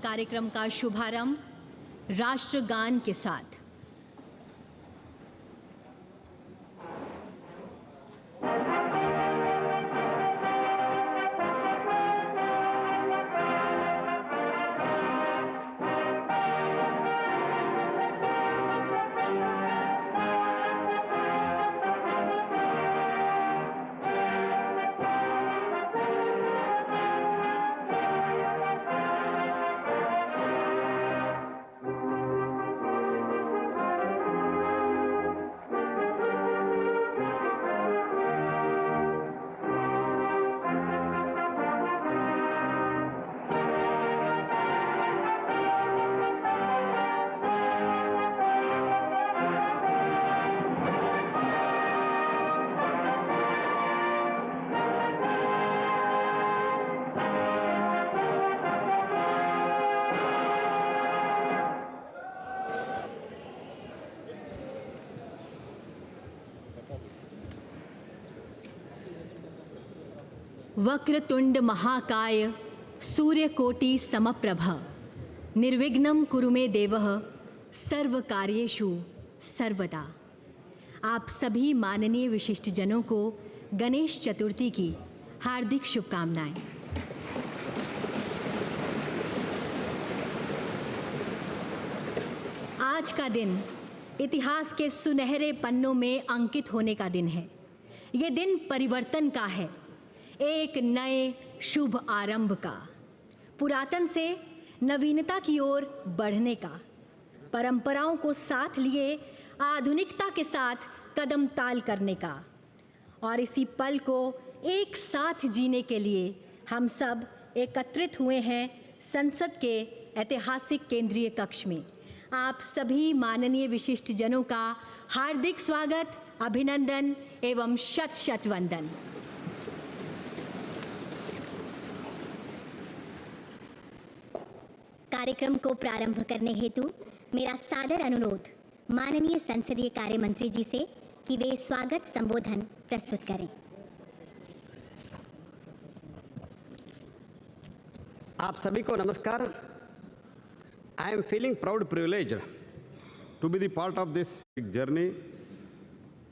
कार्यक्रम का शुभारंभ राष्ट्रगान के साथ। वक्रतुंड महाकाय सूर्यकोटि समप्रभ निर्विघ्नं कुरु मे देवः सर्वकार्येषु सर्वदा। आप सभी माननीय विशिष्ट जनों को गणेश चतुर्थी की हार्दिक शुभकामनाएं। आज का दिन इतिहास के सुनहरे पन्नों में अंकित होने का दिन है। ये दिन परिवर्तन का है, एक नए शुभ आरंभ का, पुरातन से नवीनता की ओर बढ़ने का, परंपराओं को साथ लिए आधुनिकता के साथ कदम ताल करने का। और इसी पल को एक साथ जीने के लिए हम सब एकत्रित हुए हैं संसद के ऐतिहासिक केंद्रीय कक्ष में। आप सभी माननीय विशिष्ट जनों का हार्दिक स्वागत, अभिनंदन एवं शत शत वंदन। कार्यक्रम को प्रारंभ करने हेतु मेरा सादर अनुरोध माननीय संसदीय कार्य मंत्री जी से कि वे स्वागत संबोधन प्रस्तुत करें। आप सभी को नमस्कार। I am feeling proud privileged to be the part of this journey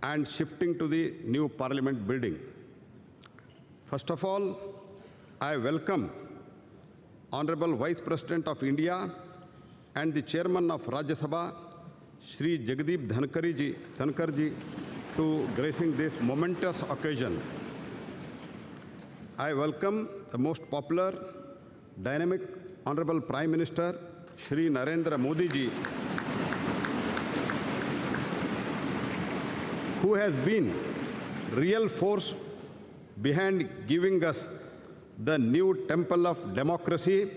and shifting to the new parliament building. First of all, I welcome Honorable Vice President of India and the Chairman of Rajya Sabha, Shri Jagdeep Dhankar ji, to gracing this momentous occasion. I welcome the most popular, dynamic, Honorable Prime Minister, Shri Narendra Modi ji, who has been real force behind giving us the new temple of democracy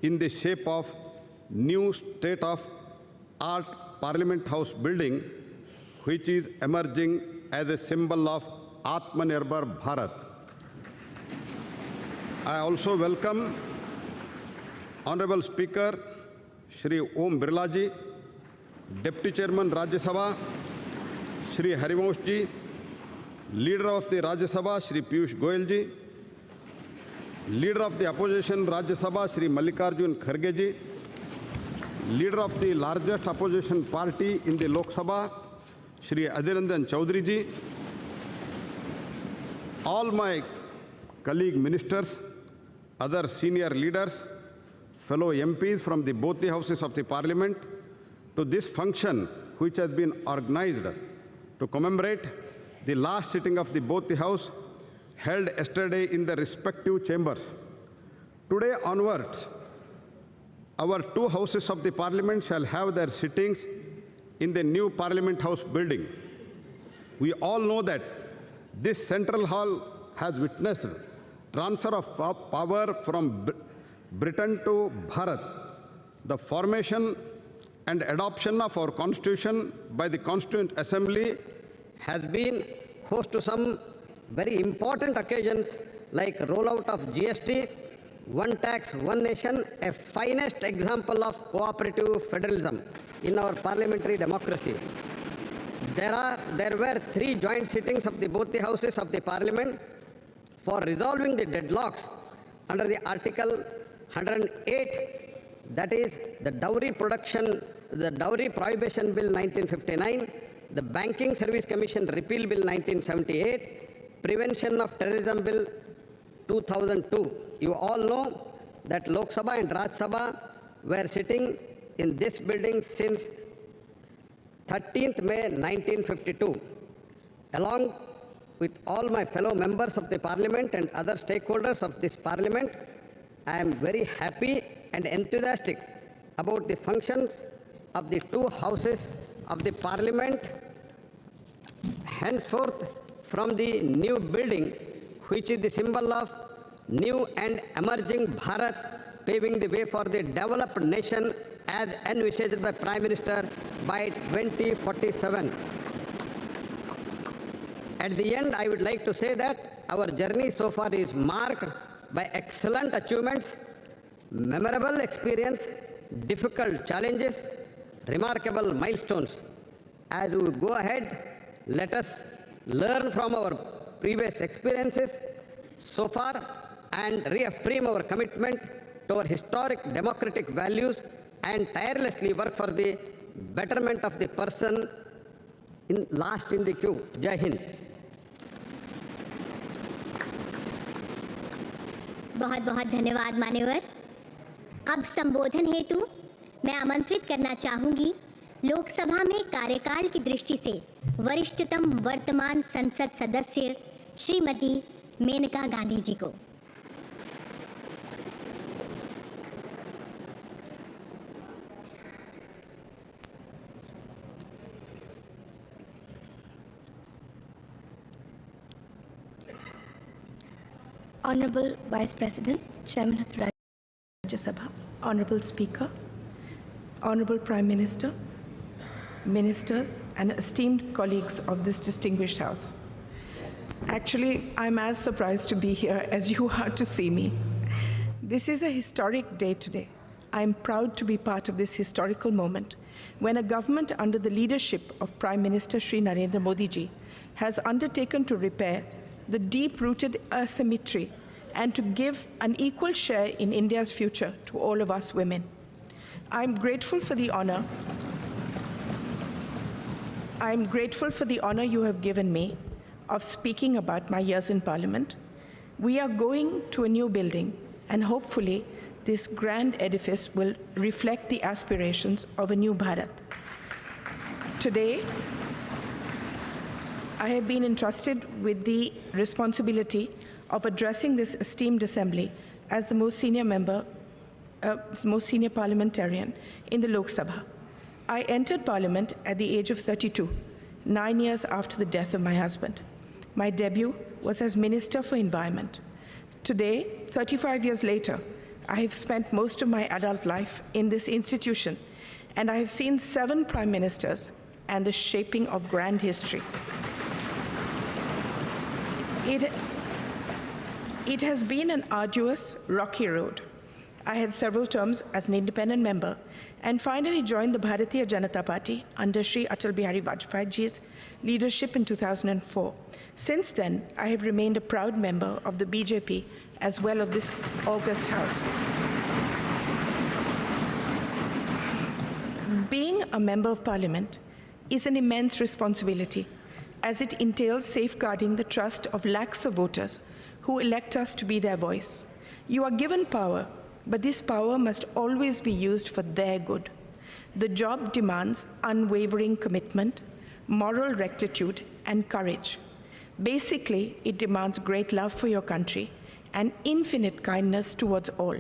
in the shape of new state-of-art Parliament House building, which is emerging as a symbol of Atmanirbhar Bharat. I also welcome Honorable Speaker Shri Om Birla ji, Deputy Chairman Rajya Sabha Shri Harivansh ji, Leader of the Rajya Sabha Shri Piyush Goyal ji, Leader of the Opposition Rajya Sabha Shri Mallikarjun Kharge ji, Leader of the largest opposition party in the Lok Sabha Shri Adhir Ranjan Chaudhary ji, all my colleague ministers, other senior leaders, fellow MPs from both the houses of the Parliament, to this function which has been organized to commemorate the last sitting of both the House held yesterday in the respective chambers. Today onwards, our two houses of the Parliament shall have their sittings in the new Parliament House building. We all know that this central hall has witnessed transfer of power from Britain to Bharat, the formation and adoption of our constitution by the Constituent Assembly has been host to some very important occasions like rollout of GST, one tax, one nation, a finest example of cooperative federalism in our parliamentary democracy. There were 3 joint sittings of both the houses of the Parliament for resolving the deadlocks under the Article 108, That is the Dowry Prohibition Bill 1959, the Banking Service Commission Repeal Bill 1978, Prevention of Terrorism Bill 2002. You all know that Lok Sabha and Raj Sabha were sitting in this building since 13th May 1952. Along with all my fellow members of the Parliament and other stakeholders of this Parliament, I am very happy and enthusiastic about the functions of the two houses of the Parliament henceforth from the new building, which is the symbol of new and emerging Bharat, paving the way for the developed nation as envisaged by Prime Minister by 2047. At the end, I would like to say that our journey so far is marked by excellent achievements, memorable experience, difficult challenges, remarkable milestones. As we go ahead, let us learn from our previous experiences so far and reaffirm our commitment to our historic democratic values and tirelessly work for the betterment of the person last in the queue. Jai Hind. बहुत बहुत धन्यवाद मान्यवर। अब संबोधन हेतु मैं आमंत्रित करना चाहूंगी लोकसभा में कार्यकाल की दृष्टि से वरिष्ठतम वर्तमान संसद सदस्य श्रीमती मेनका गांधी जी को। Honorable Vice President, Chairman of the Rajya Sabha, Honorable Speaker, Honorable Prime Minister, Ministers, and esteemed colleagues of this distinguished House. Actually, I'm as surprised to be here as you are to see me. This is a historic day today. I'm proud to be part of this historical moment when a government under the leadership of Prime Minister Shri Narendra Modi ji has undertaken to repair the deep-rooted asymmetry and to give an equal share in India's future to all of us women. I'm grateful for the honor you have given me of speaking about my years in Parliament. We are going to a new building, and hopefully this grand edifice will reflect the aspirations of a new Bharat. Today, I have been entrusted with the responsibility of addressing this esteemed assembly as the most senior parliamentarian in the Lok Sabha. I entered Parliament at the age of 32, 9 years after the death of my husband. My debut was as Minister for Environment. Today, 35 years later, I have spent most of my adult life in this institution, and I have seen 7 prime ministers and the shaping of grand history. It has been an arduous, rocky road. I had several terms as an independent member and finally joined the Bharatiya Janata Party under Shri Atal Bihari Vajpayee ji's leadership in 2004. Since then, I have remained a proud member of the BJP as well as this august House. Being a member of Parliament is an immense responsibility, as it entails safeguarding the trust of lakhs of voters who elect us to be their voice. You are given power, but this power must always be used for their good. The job demands unwavering commitment, moral rectitude, and courage. Basically, it demands great love for your country and infinite kindness towards all.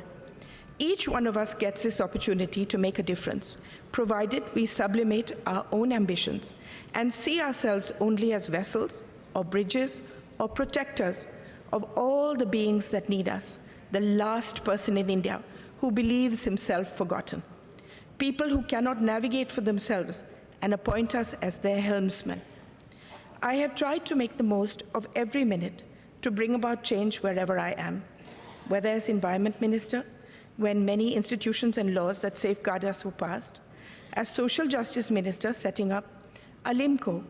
Each one of us gets this opportunity to make a difference, provided we sublimate our own ambitions and see ourselves only as vessels or bridges or protectors of all the beings that need us, the last person in India who believes himself forgotten, people who cannot navigate for themselves and appoint us as their helmsmen. I have tried to make the most of every minute to bring about change wherever I am, whether as Environment Minister, when many institutions and laws that safeguard us were passed, as Social Justice Minister setting up Alimco,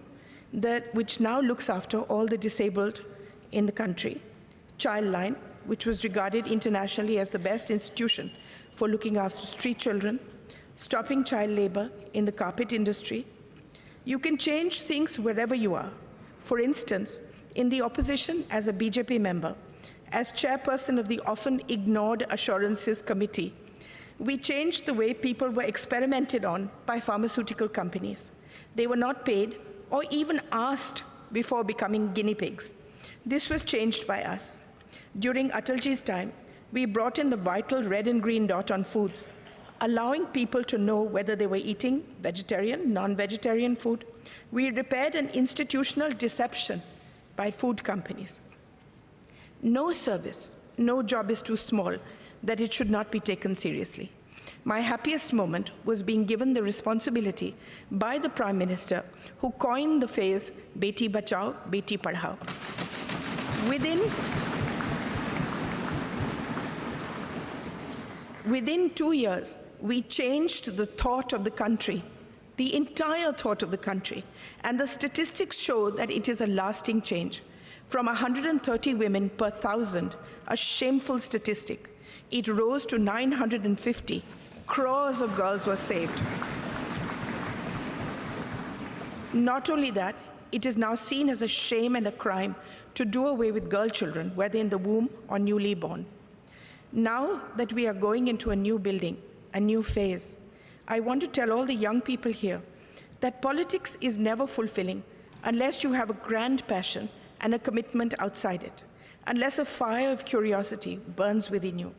which now looks after all the disabled in the country, Childline, which was regarded internationally as the best institution for looking after street children, stopping child labor in the carpet industry. You can change things wherever you are. For instance, in the opposition as a BJP member, as chairperson of the often ignored Assurances Committee, we changed the way people were experimented on by pharmaceutical companies. They were not paid or even asked before becoming guinea pigs. This was changed by us. During Atalji's time, we brought in the vital red and green dot on foods, allowing people to know whether they were eating vegetarian, non-vegetarian food. We repaired an institutional deception by food companies. No service, no job is too small that it should not be taken seriously. My happiest moment was being given the responsibility by the Prime Minister, who coined the phrase, Beti Bachao, Beti Padhao. Within 2 years, we changed the thought of the country, the entire thought of the country, and the statistics show that it is a lasting change. From 130 women per 1,000, a shameful statistic, it rose to 950. Crores of girls were saved. Not only that, it is now seen as a shame and a crime to do away with girl children, whether in the womb or newly born. Now that we are going into a new building, a new phase, I want to tell all the young people here that politics is never fulfilling unless you have a grand passion and a commitment outside it, unless a fire of curiosity burns within you.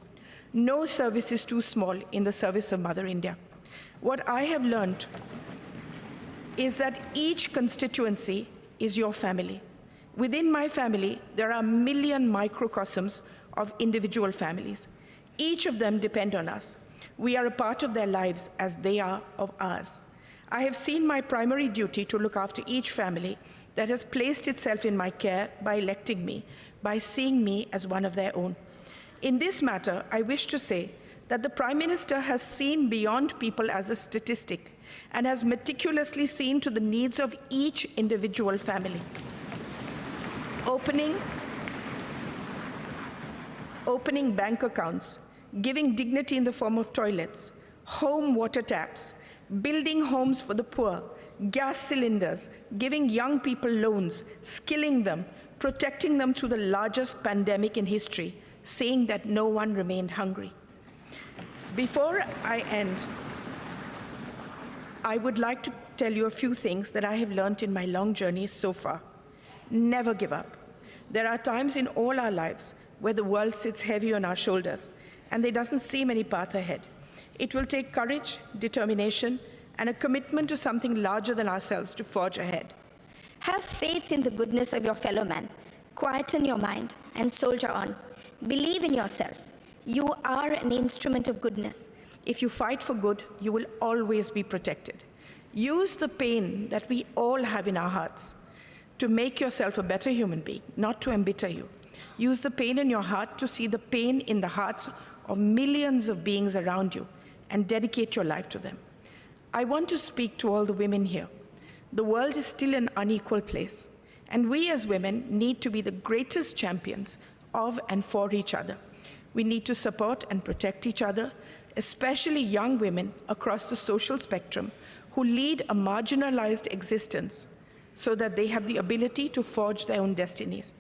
No service is too small in the service of Mother India. What I have learned is that each constituency is your family. Within my family, there are a million microcosms of individual families. Each of them depend on us. We are a part of their lives as they are of ours. I have seen my primary duty to look after each family that has placed itself in my care by electing me, by seeing me as one of their own. In this matter, I wish to say that the Prime Minister has seen beyond people as a statistic and has meticulously seen to the needs of each individual family. Opening bank accounts, giving dignity in the form of toilets, home water taps, building homes for the poor, gas cylinders, giving young people loans, skilling them, protecting them through the largest pandemic in history, saying that no one remained hungry. Before I end, I would like to tell you a few things that I have learned in my long journey so far. Never give up. There are times in all our lives where the world sits heavy on our shoulders and there doesn't seem any path ahead. It will take courage, determination, and a commitment to something larger than ourselves to forge ahead. Have faith in the goodness of your fellow man. Quieten your mind and soldier on. Believe in yourself. You are an instrument of goodness. If you fight for good, you will always be protected. Use the pain that we all have in our hearts to make yourself a better human being, not to embitter you. Use the pain in your heart to see the pain in the hearts of millions of beings around you and dedicate your life to them. I want to speak to all the women here. The world is still an unequal place, and we as women need to be the greatest champions of and for each other. We need to support and protect each other, especially young women across the social spectrum who lead a marginalized existence so that they have the ability to forge their own destinies.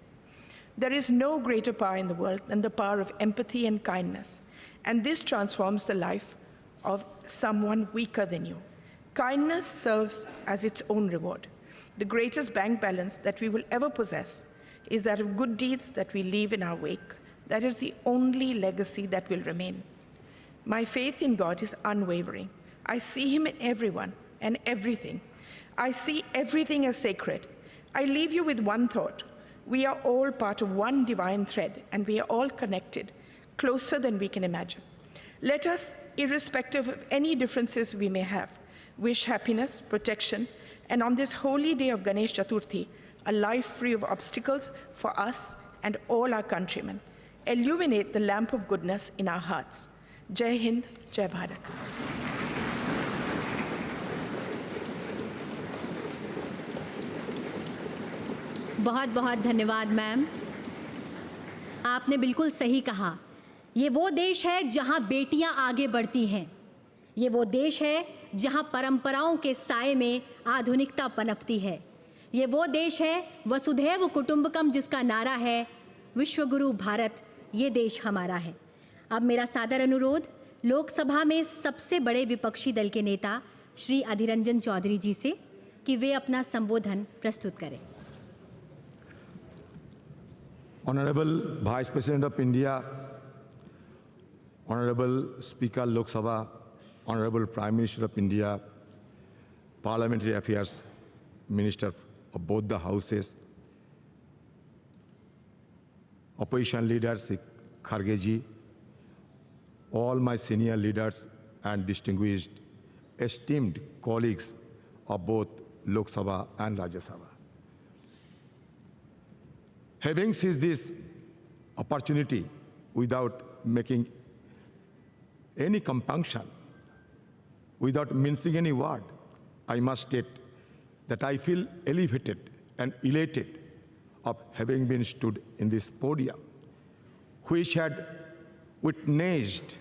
There is no greater power in the world than the power of empathy and kindness, and this transforms the life of someone weaker than you. Kindness serves as its own reward. The greatest bank balance that we will ever possess is that of good deeds that we leave in our wake. That is the only legacy that will remain. My faith in God is unwavering. I see Him in everyone and everything. I see everything as sacred. I leave you with one thought. We are all part of one divine thread, and we are all connected, closer than we can imagine. Let us, irrespective of any differences we may have, wish happiness, protection, and on this holy day of Ganesh Chaturthi, a life free of obstacles for us and all our countrymen. Illuminate the lamp of goodness in our hearts. Jai Hind, Jai Bharat. बहुत बहुत धन्यवाद ma'am. आपने बिल्कुल सही कहा ये वो देश है जहां बेटियां आगे बढ़ती हैं। ये वो देश है जहां परंपराओं के साए में आधुनिकता पनपती है। ये वो देश है वसुधैव कुटुंबकम, जिसका नारा है विश्वगुरु भारत, ये देश हमारा है। अब मेरा सादर अनुरोध लोकसभा में सबसे बड़े विपक्षी दल के नेता श्री अधीर रंजन चौधरी जी से कि वे अपना संबोधन प्रस्तुत करें। Honorable Vice President of India, Honorable Speaker Lok Sabha, Honorable Prime Minister of India, Parliamentary Affairs Minister of both the houses, opposition leaders, Kharge ji, all my senior leaders and distinguished, esteemed colleagues of both Lok Sabha and Rajya Sabha. Having seized this opportunity without making any compunction, without mincing any word, I must state that I feel elevated and elated of having been stood in this podium, which had witnessed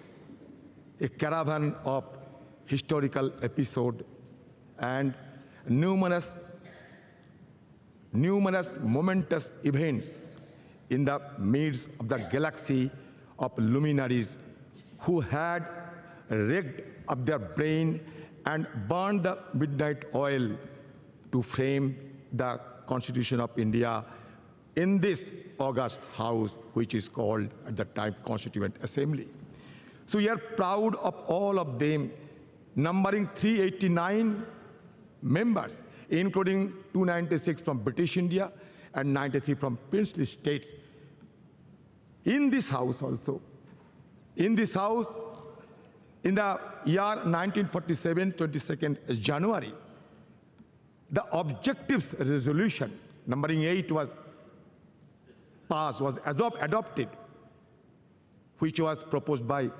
a caravan of historical episodes and numerous momentous events in the midst of the galaxy of luminaries who had rigged up their brain and burned the midnight oil to frame the Constitution of India in this august house, which is called at the time Constituent Assembly. So we are proud of all of them, numbering 389 members, including 296 from British India and 93 from princely states. In this house also, in this house, in the year 1947, 22nd January, the objectives resolution, numbering 8, was passed, was adopted, which was proposed by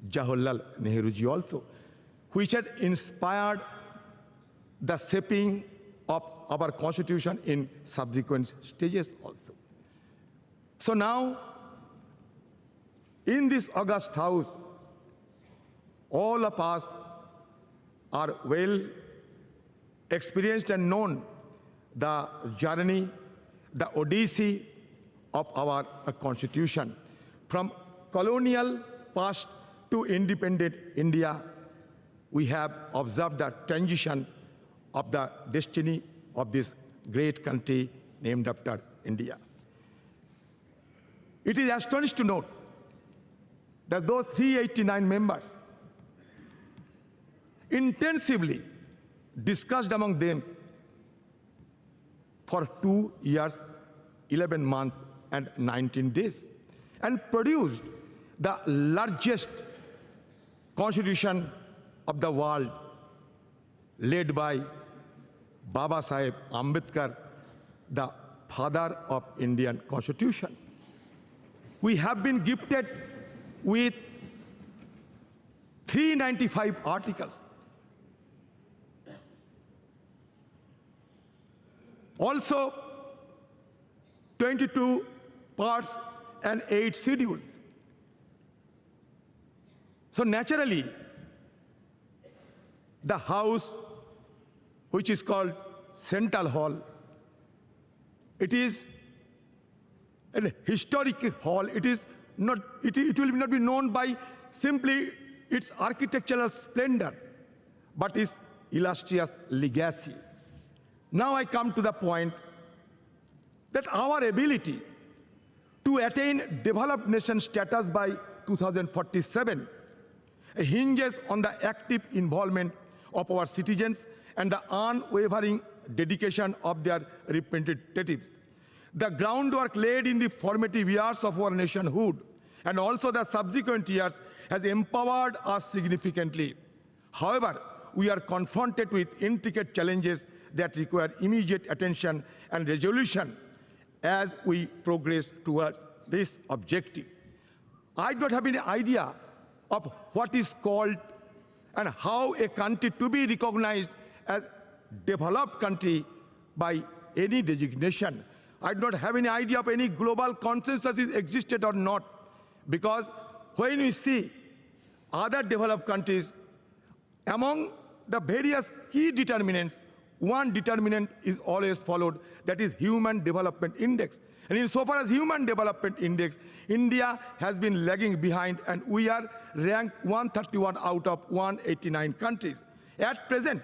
Jawaharlal Nehru ji also, which had inspired the shaping of our constitution in subsequent stages also. So now, in this august house, all of us are well experienced and known the journey, the odyssey of our constitution. From colonial past to independent India, we have observed the transition of the destiny of this great country named after India. It is astonishing to note that those 389 members intensively discussed among them for 2 years, 11 months, and 19 days, and produced the largest constitution of the world, led by Baba Saheb Ambedkar, the father of Indian Constitution. We have been gifted with 395 articles. Also, 22 parts and 8 schedules. So naturally, the house, which is called Central Hall, it is a historic hall. It is not. It will not be known by simply its architectural splendor, but its illustrious legacy. Now I come to the point that our ability to attain developed nation status by 2047 hinges on the active involvement of our citizens and the unwavering dedication of their representatives. The groundwork laid in the formative years of our nationhood and also the subsequent years has empowered us significantly. However, we are confronted with intricate challenges that require immediate attention and resolution as we progress towards this objective. I don't have any idea of what is called and how a country to be recognized as developed country by any designation. I do not have any idea of any global consensus is existed or not. Because when we see other developed countries, among the various key determinants, one determinant is always followed, that is Human Development Index. And insofar as Human Development Index, India has been lagging behind, and we are ranked 131 out of 189 countries. At present,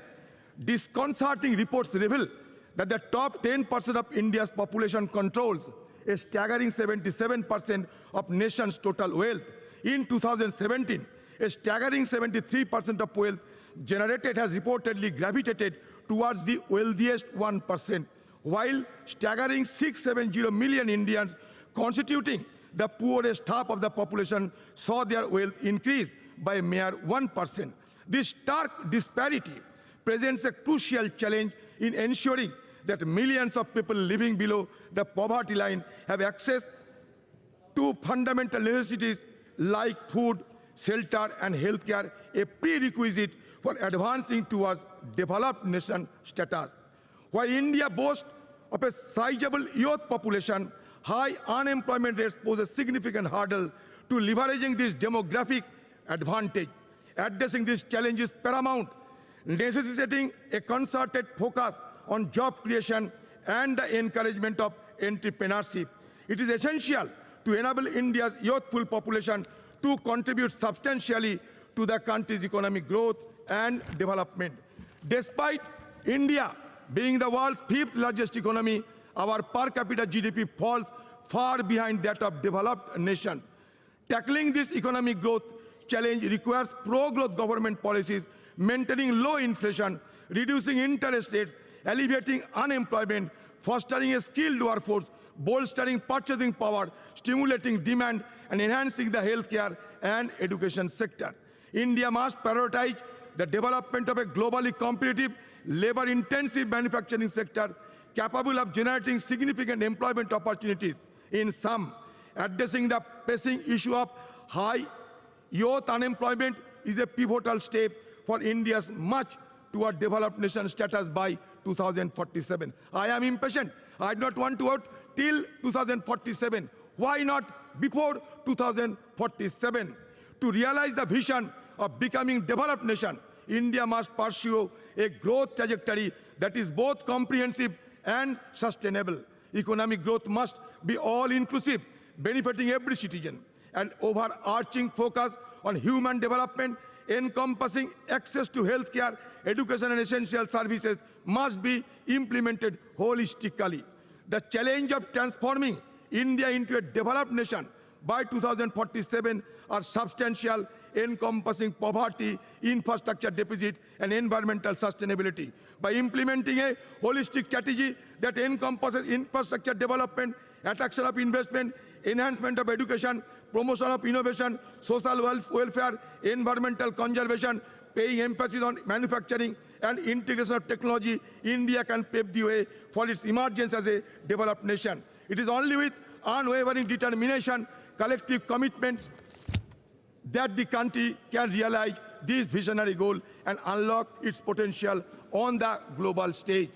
disconcerting reports reveal that the top 10% of India's population controls a staggering 77% of nation's total wealth. In 2017, a staggering 73% of wealth generated has reportedly gravitated towards the wealthiest 1%, while staggering 670 million Indians constituting the poorest half of the population saw their wealth increase by a mere 1%. This stark disparity presents a crucial challenge in ensuring that millions of people living below the poverty line have access to fundamental necessities like food, shelter, and healthcare, a prerequisite for advancing towards developed nation status. While India boasts of a sizable youth population, high unemployment rates pose a significant hurdle to leveraging this demographic advantage. Addressing these challenges is paramount, necessitating a concerted focus on job creation and the encouragement of entrepreneurship. It is essential to enable India's youthful population to contribute substantially to the country's economic growth and development. Despite India being the world's 5th largest economy, our per capita GDP falls far behind that of developed nations. Tackling this economic growth challenge requires pro-growth government policies, maintaining low inflation, reducing interest rates, alleviating unemployment, fostering a skilled workforce, bolstering purchasing power, stimulating demand, and enhancing the healthcare and education sector. India must prioritize the development of a globally competitive, labor-intensive manufacturing sector capable of generating significant employment opportunities. In sum, addressing the pressing issue of high youth unemployment is a pivotal step for India's march toward developed nation status by 2047. I am impatient. I do not want to wait till 2047. Why not before 2047? To realize the vision of becoming developed nation, India must pursue a growth trajectory that is both comprehensive and sustainable. Economic growth must be all-inclusive, benefiting every citizen. An overarching focus on human development, encompassing access to healthcare, education, and essential services must be implemented holistically. The challenge of transforming India into a developed nation by 2047 are substantial, encompassing poverty, infrastructure deficit, and environmental sustainability. By implementing a holistic strategy that encompasses infrastructure development, attraction of investment, enhancement of education, promotion of innovation, social welfare, environmental conservation, paying emphasis on manufacturing and integration of technology, India can pave the way for its emergence as a developed nation. It is only with unwavering determination, collective commitment, that the country can realize this visionary goal and unlock its potential on the global stage.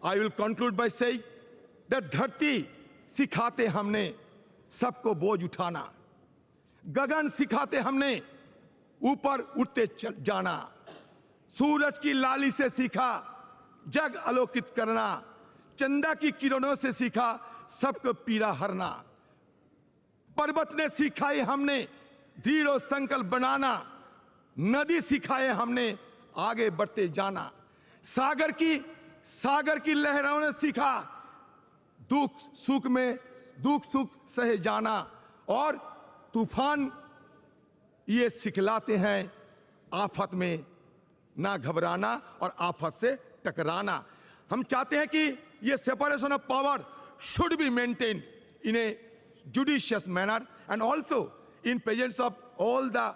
I will conclude by saying that धरती सिखाते हमने सबको बोझ उठाना, गगन सिखाते हमने ऊपर उठते जाना, सूरज की लाली से सीखा जग आलोकित करना, चंदा की किरणों से सीखा सबको पीड़ा हरना, पर्वत ने सिखाए हमने दृढ़ संकल्प बनाना, नदी सिखाए हमने आगे बढ़ते जाना, सागर की लहरों ने सीखा दुख सुख सहे जाना, और तूफान ये सिखलाते हैं आफत में ना घबराना और आफत से टकराना. हम चाहते हैं कि ये separation of power should be maintained in a judicious manner, and also in presence of all the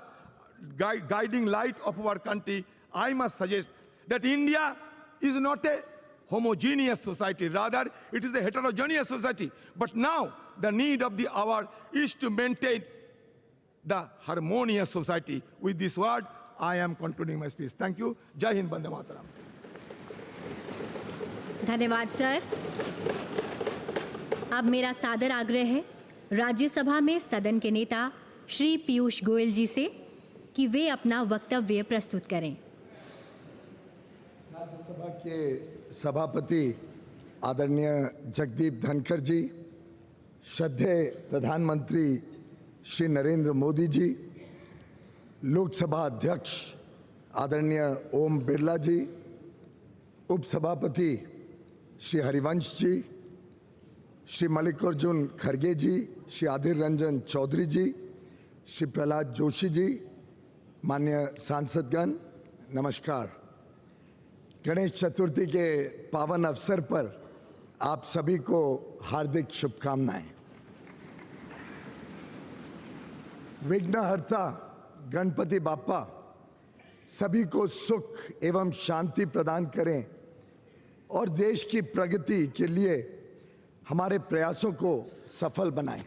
guiding light of our country. I must suggest that India is not a homogeneous society, rather it is a heterogeneous society. But now the need of the hour is to maintain the harmonious society. With this word, I am concluding my speech. Thank you. Jai Hind, Bande Mataram. धन्यवाद sir. अब मेरा सादर आग्रह है राज्यसभा में सदन के नेता श्री पीयूष गोयल जी से कि वे अपना वक्तव्य प्रस्तुत करें। राज्यसभा के सभापति आदरणीय जगदीप धनखड़ जी, श्रद्धेय प्रधानमंत्री श्री नरेंद्र मोदी जी, लोकसभा अध्यक्ष आदरणीय ओम बिरला जी, उपसभापति श्री हरिवंश जी, श्री मल्लिकार्जुन खड़गे जी, श्री आदिर रंजन चौधरी जी, श्री प्रहलाद जोशी जी, माननीय सांसदगण, नमस्कार। गणेश चतुर्थी के पावन अवसर पर आप सभी को हार्दिक शुभकामनाएं। विघ्नहर्ता गणपति बाप्पा सभी को सुख एवं शांति प्रदान करें और देश की प्रगति के लिए हमारे प्रयासों को सफल बनाएं।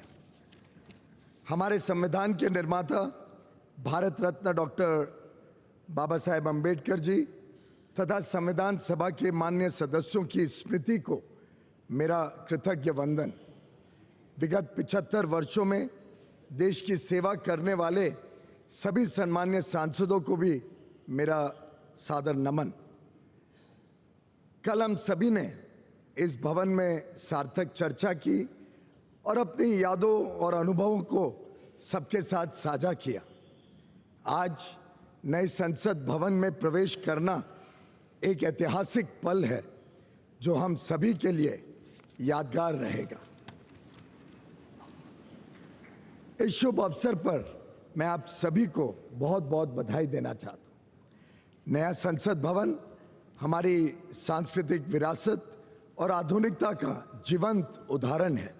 हमारे संविधान के निर्माता भारत रत्न डॉक्टर बाबा साहेब अम्बेडकर जी तथा संविधान सभा के माननीय सदस्यों की स्मृति को मेरा कृतज्ञ वंदन। विगत 75 वर्षों में देश की सेवा करने वाले सभी सम्मान्य सांसदों को भी मेरा सादर नमन। कल हम सभी ने इस भवन में सार्थक चर्चा की और अपनी यादों और अनुभवों को सबके साथ साझा किया। आज नए संसद भवन में प्रवेश करना एक ऐतिहासिक पल है जो हम सभी के लिए यादगार रहेगा। इस शुभ अवसर पर मैं आप सभी को बहुत बहुत बधाई देना चाहता हूँ। नया संसद भवन हमारी सांस्कृतिक विरासत और आधुनिकता का जीवंत उदाहरण है।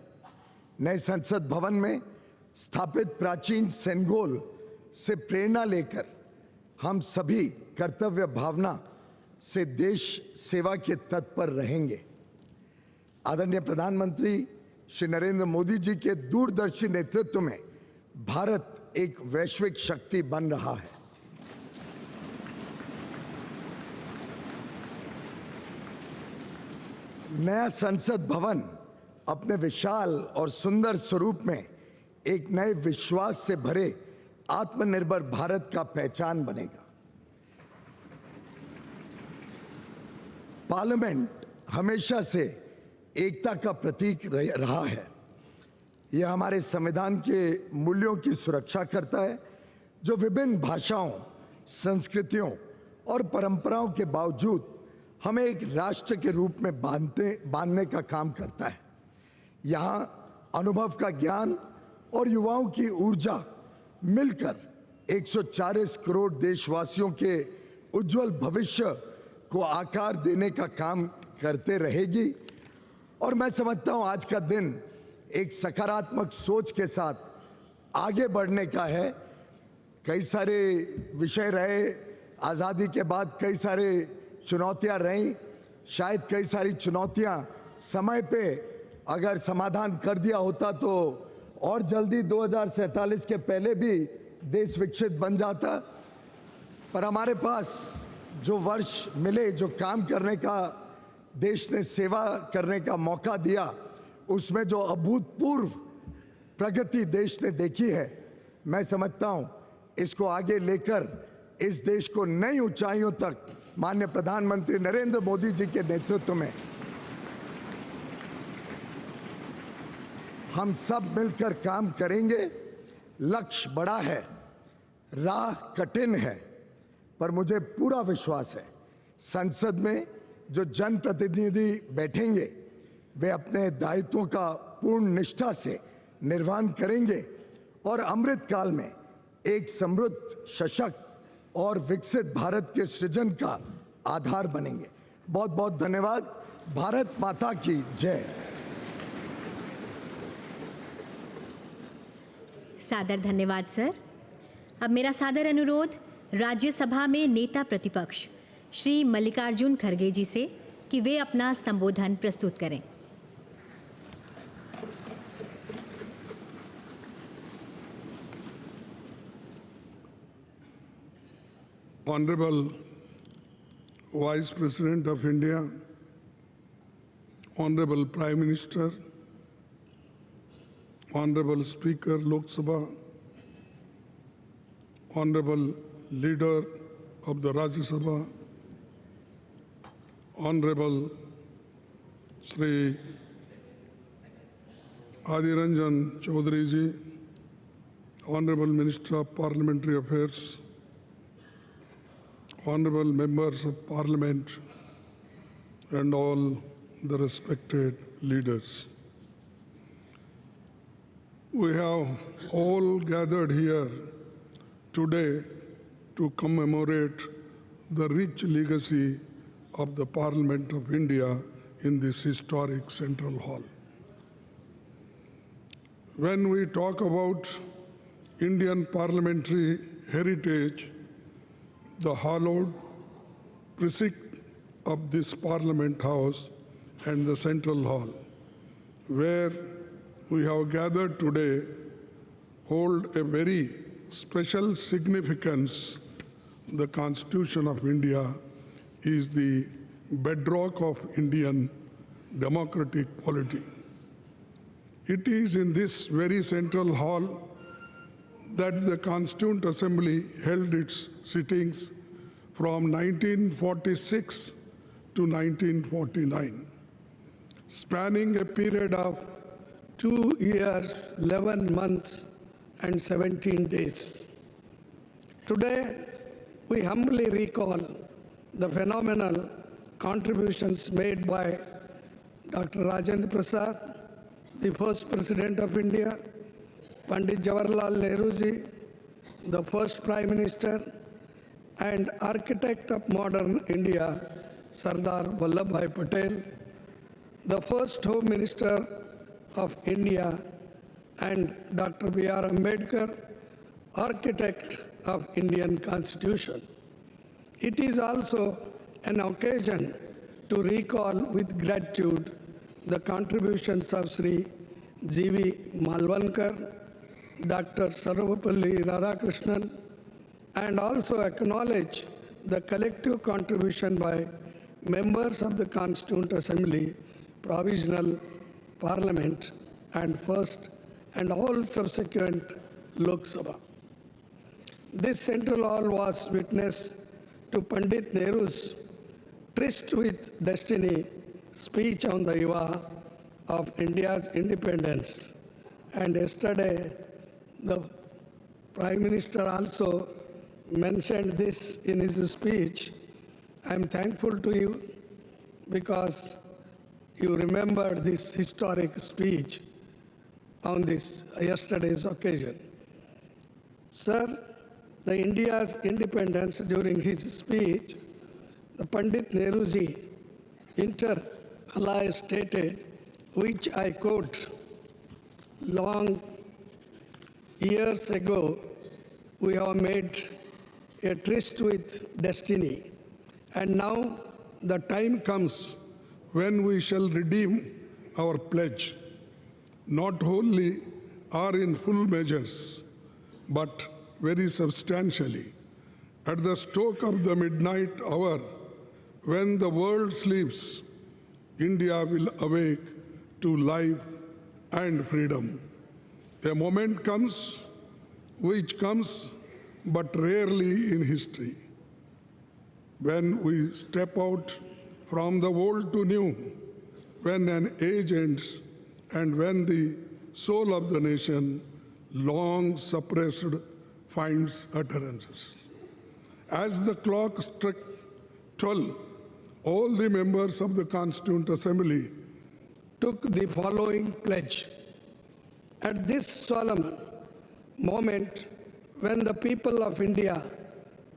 नए संसद भवन में स्थापित प्राचीन सेनगोल से प्रेरणा लेकर हम सभी कर्तव्य भावना से देश सेवा के तत्पर रहेंगे। आदरणीय प्रधानमंत्री श्री नरेंद्र मोदी जी के दूरदर्शी नेतृत्व में भारत एक वैश्विक शक्ति बन रहा है। नया संसद भवन अपने विशाल और सुंदर स्वरूप में एक नए विश्वास से भरे आत्मनिर्भर भारत का पहचान बनेगा। पार्लियामेंट हमेशा से एकता का प्रतीक रहा है। यह हमारे संविधान के मूल्यों की सुरक्षा करता है, जो विभिन्न भाषाओं, संस्कृतियों और परंपराओं के बावजूद हमें एक राष्ट्र के रूप में बांधने का काम करता है। यहाँ अनुभव का ज्ञान और युवाओं की ऊर्जा मिलकर 140 करोड़ देशवासियों के उज्जवल भविष्य को आकार देने का काम करते रहेगी। और मैं समझता हूँ आज का दिन एक सकारात्मक सोच के साथ आगे बढ़ने का है। कई सारे विषय रहे, आज़ादी के बाद कई सारे चुनौतियाँ रहीं। शायद कई सारी चुनौतियाँ समय पे अगर समाधान कर दिया होता तो और जल्दी 2047 के पहले भी देश विकसित बन जाता। पर हमारे पास जो वर्ष मिले, जो काम करने का, देश ने सेवा करने का मौका दिया, उसमें जो अभूतपूर्व प्रगति देश ने देखी है, मैं समझता हूँ इसको आगे लेकर इस देश को नई ऊंचाइयों तक माननीय प्रधानमंत्री नरेंद्र मोदी जी के नेतृत्व में हम सब मिलकर काम करेंगे। लक्ष्य बड़ा है, राह कठिन है, पर मुझे पूरा विश्वास है संसद में जो जनप्रतिनिधि बैठेंगे वे अपने दायित्वों का पूर्ण निष्ठा से निर्वहन करेंगे और अमृत काल में एक समृद्ध, सशक्त और विकसित भारत के सृजन का आधार बनेंगे। बहुत बहुत धन्यवाद। भारत माता की जय। सादर धन्यवाद सर। अब मेरा सादर अनुरोध राज्यसभा में नेता प्रतिपक्ष श्री मल्लिकार्जुन खड़गे जी से कि वे अपना संबोधन प्रस्तुत करें। Honorable Vice President of India, Honorable Prime Minister, Honorable Speaker Lok Sabha, Honorable Leader of the Rajya Sabha, Honorable Shri Adiranjan Chaudhary ji, Honorable Minister of Parliamentary Affairs, Honorable Members of Parliament, and all the respected leaders. We have all gathered here today to commemorate the rich legacy of the Parliament of India in this historic Central Hall. When we talk about Indian parliamentary heritage, the hallowed precinct of this Parliament House and the Central Hall, where we have gathered today, hold a very special significance. The Constitution of India is the bedrock of Indian democratic polity. It is in this very Central Hall that the Constituent Assembly held its sittings from 1946 to 1949, spanning a period of 2 years, 11 months, and 17 days. Today, we humbly recall the phenomenal contributions made by Dr. Rajendra Prasad, the first President of India, Pandit Jawaharlal Nehru ji, the first Prime Minister, and architect of modern India, Sardar Vallabhbhai Patel, the first Home Minister of India, and Dr. B.R. Ambedkar, architect of Indian Constitution. It is also an occasion to recall with gratitude the contributions of Sri G.V. Malvankar, Dr. Sarvapalli Radhakrishnan, and also acknowledge the collective contribution by members of the Constituent Assembly, Provisional Parliament, and first and all subsequent Lok Sabha. This Central Hall was witness to Pandit Nehru's Tryst with Destiny speech on the eve of India's independence. And yesterday, the Prime Minister also mentioned this in his speech. I'm thankful to you because you remembered this historic speech on this yesterday's occasion. Sir, the India's independence during his speech, the Pandit Nehruji inter alia stated, which I quote, long years ago, we have made a tryst with destiny, and now the time comes when we shall redeem our pledge, not wholly or in full measures, but very substantially. At the stroke of the midnight hour, when the world sleeps, India will awake to life and freedom. A moment comes, which comes but rarely in history, when we step out from the old to new, when an age ends, and when the soul of the nation, long suppressed, finds utterances. As the clock struck 12, all the members of the Constituent Assembly took the following pledge. At this solemn moment, when the people of India,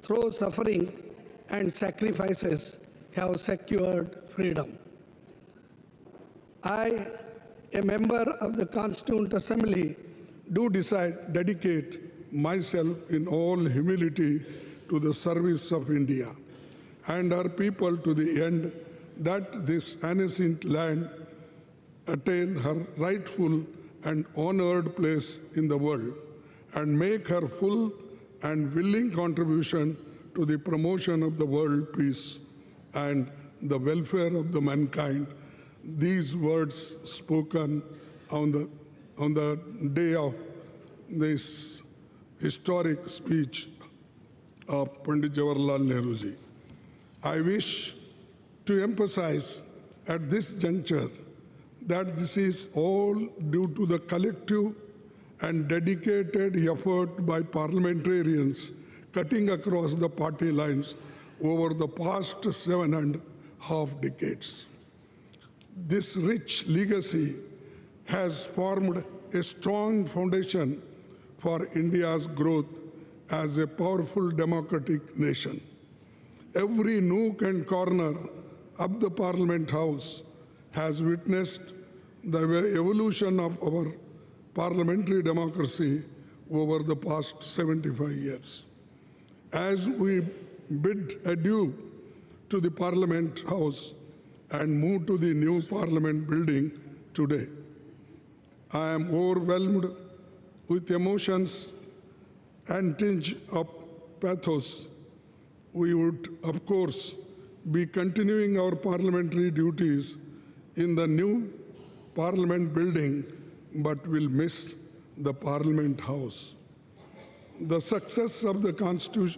through suffering and sacrifices, have secured freedom, I, a member of the Constituent Assembly, do dedicate myself in all humility to the service of India and her people to the end that this ancient land attain her rightful and honored place in the world and make her full and willing contribution to the promotion of the world peace and the welfare of the mankind. These words spoken on the day of this historic speech of Pandit Jawaharlal Nehru ji. I wish to emphasize at this juncture that this is all due to the collective and dedicated effort by parliamentarians cutting across the party lines over the past 7.5 decades. This rich legacy has formed a strong foundation for India's growth as a powerful democratic nation. Every nook and corner of the Parliament House has witnessed the evolution of our parliamentary democracy over the past 75 years. As we bid adieu to the Parliament House and move to the new Parliament building today, I am overwhelmed with emotions and tinge of pathos. We would, of course, be continuing our parliamentary duties in the new Parliament building, but will miss the Parliament House. The success of the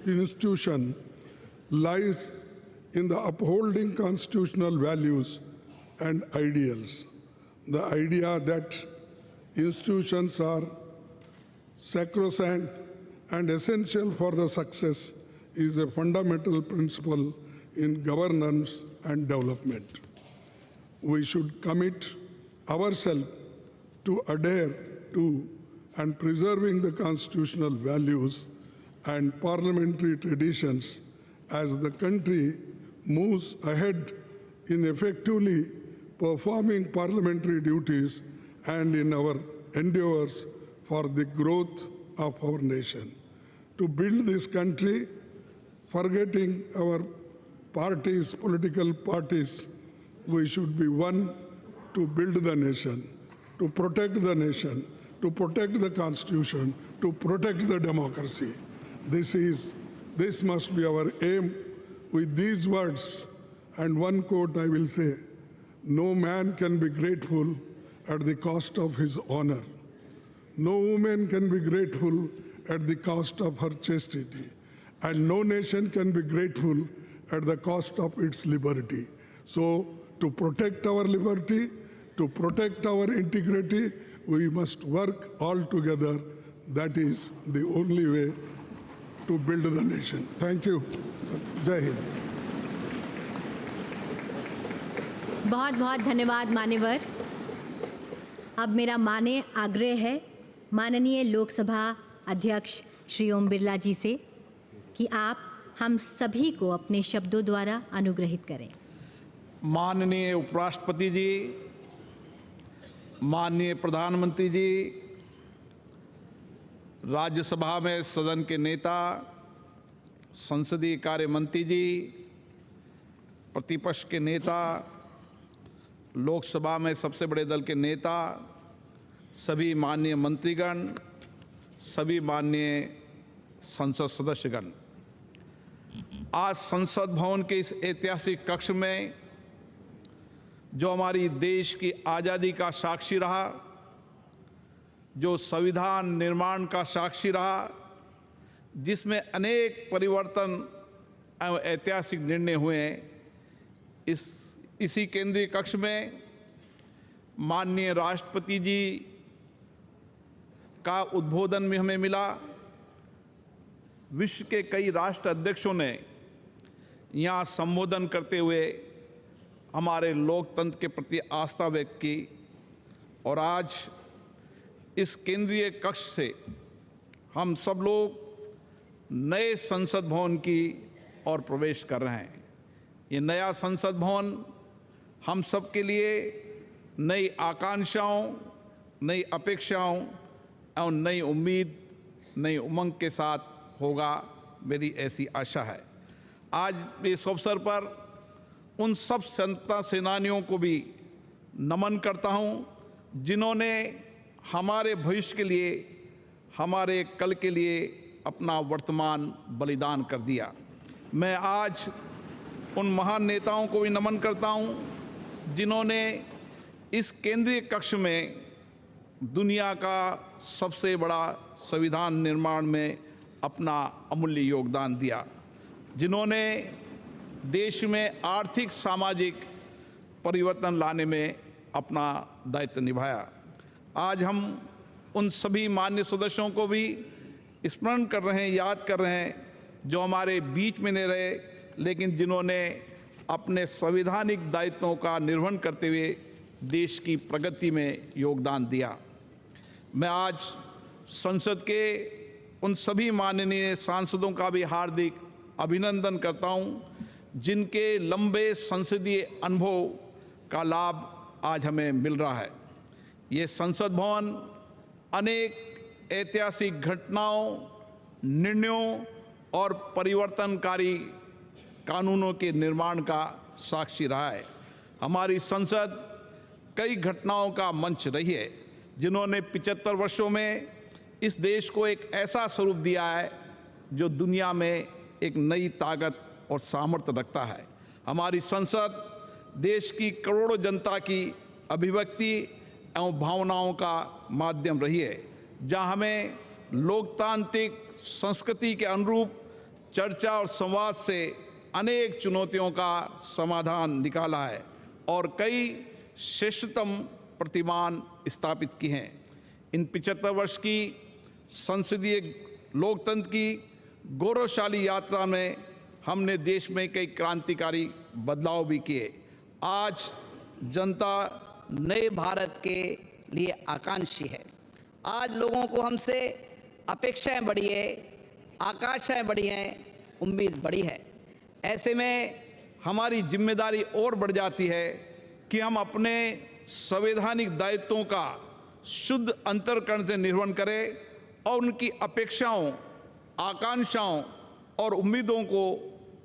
institution lies in the upholding constitutional values and ideals. The idea that institutions are sacrosanct and essential for the success is a fundamental principle in governance and development. We should commit ourselves to adhere to and preserving the constitutional values and parliamentary traditions as the country moves ahead in effectively performing parliamentary duties and in our endeavors for the growth of our nation. To build this country, forgetting our parties, political parties, we should be one to build the nation, to protect the nation, to protect the Constitution, to protect the democracy. This must be our aim. With these words and one quote I will say, no man can be grateful at the cost of his honor. No woman can be grateful at the cost of her chastity. And no nation can be grateful at the cost of its liberty. So to protect our liberty, to protect our integrity, we must work all together. That is the only way to build the nation. Thank you. Jai Hind. बहुत बहुत धन्यवाद मान्यवर। अब मेरा माननीय आग्रह है माननीय लोकसभा अध्यक्ष श्री ओम बिरला जी से कि आप हम सभी को अपने शब्दों द्वारा अनुग्रहित करें। माननीय उपराष्ट्रपति जी, माननीय प्रधानमंत्री जी, राज्यसभा में सदन के नेता, संसदीय कार्य मंत्री जी, प्रतिपक्ष के नेता, लोकसभा में सबसे बड़े दल के नेता, सभी माननीय मंत्रीगण, सभी माननीय संसद सदस्यगण, आज संसद भवन के इस ऐतिहासिक कक्ष में जो हमारी देश की आज़ादी का साक्षी रहा, जो संविधान निर्माण का साक्षी रहा, जिसमें अनेक परिवर्तन एवं ऐतिहासिक निर्णय हुए, इसी केंद्रीय कक्ष में माननीय राष्ट्रपति जी का उद्बोधन भी हमें मिला। विश्व के कई राष्ट्र अध्यक्षों ने यहाँ संबोधन करते हुए हमारे लोकतंत्र के प्रति आस्था व्यक्त की और आज इस केंद्रीय कक्ष से हम सब लोग नए संसद भवन की ओर प्रवेश कर रहे हैं। ये नया संसद भवन हम सब के लिए नई आकांक्षाओं, नई अपेक्षाओं और नई उम्मीद, नई उमंग के साथ होगा, मेरी ऐसी आशा है। आज इस अवसर पर उन सब स्वतंत्रता सेनानियों को भी नमन करता हूं, जिन्होंने हमारे भविष्य के लिए, हमारे कल के लिए अपना वर्तमान बलिदान कर दिया। मैं आज उन महान नेताओं को भी नमन करता हूं, जिन्होंने इस केंद्रीय कक्ष में दुनिया का सबसे बड़ा संविधान निर्माण में अपना अमूल्य योगदान दिया, जिन्होंने देश में आर्थिक सामाजिक परिवर्तन लाने में अपना दायित्व निभाया। आज हम उन सभी मान्य सदस्यों को भी स्मरण कर रहे हैं, याद कर रहे हैं, जो हमारे बीच में नहीं रहे, लेकिन जिन्होंने अपने संवैधानिक दायित्वों का निर्वहन करते हुए देश की प्रगति में योगदान दिया। मैं आज संसद के उन सभी माननीय सांसदों का भी हार्दिक अभिनंदन करता हूं, जिनके लंबे संसदीय अनुभव का लाभ आज हमें मिल रहा है। ये संसद भवन अनेक ऐतिहासिक घटनाओं, निर्णयों और परिवर्तनकारी कानूनों के निर्माण का साक्षी रहा है। हमारी संसद कई घटनाओं का मंच रही है, जिन्होंने 75 वर्षों में इस देश को एक ऐसा स्वरूप दिया है जो दुनिया में एक नई ताकत और सामर्थ्य रखता है। हमारी संसद देश की करोड़ों जनता की अभिव्यक्ति एवं भावनाओं का माध्यम रही है, जहां हमें लोकतांत्रिक संस्कृति के अनुरूप चर्चा और संवाद से अनेक चुनौतियों का समाधान निकाला है और कई श्रेष्ठतम प्रतिमान स्थापित की हैं। इन 75 वर्ष की संसदीय लोकतंत्र की गौरवशाली यात्रा में हमने देश में कई क्रांतिकारी बदलाव भी किए। आज जनता नए भारत के लिए आकांक्षी है। आज लोगों को हमसे अपेक्षाएं बढ़ी है, आकांक्षाएं बढ़ी हैं, उम्मीद बढ़ी है। ऐसे में हमारी जिम्मेदारी और बढ़ जाती है कि हम अपने संवैधानिक दायित्वों का शुद्ध अंतर्करण से निर्वहन करें और उनकी अपेक्षाओं, आकांक्षाओं और उम्मीदों को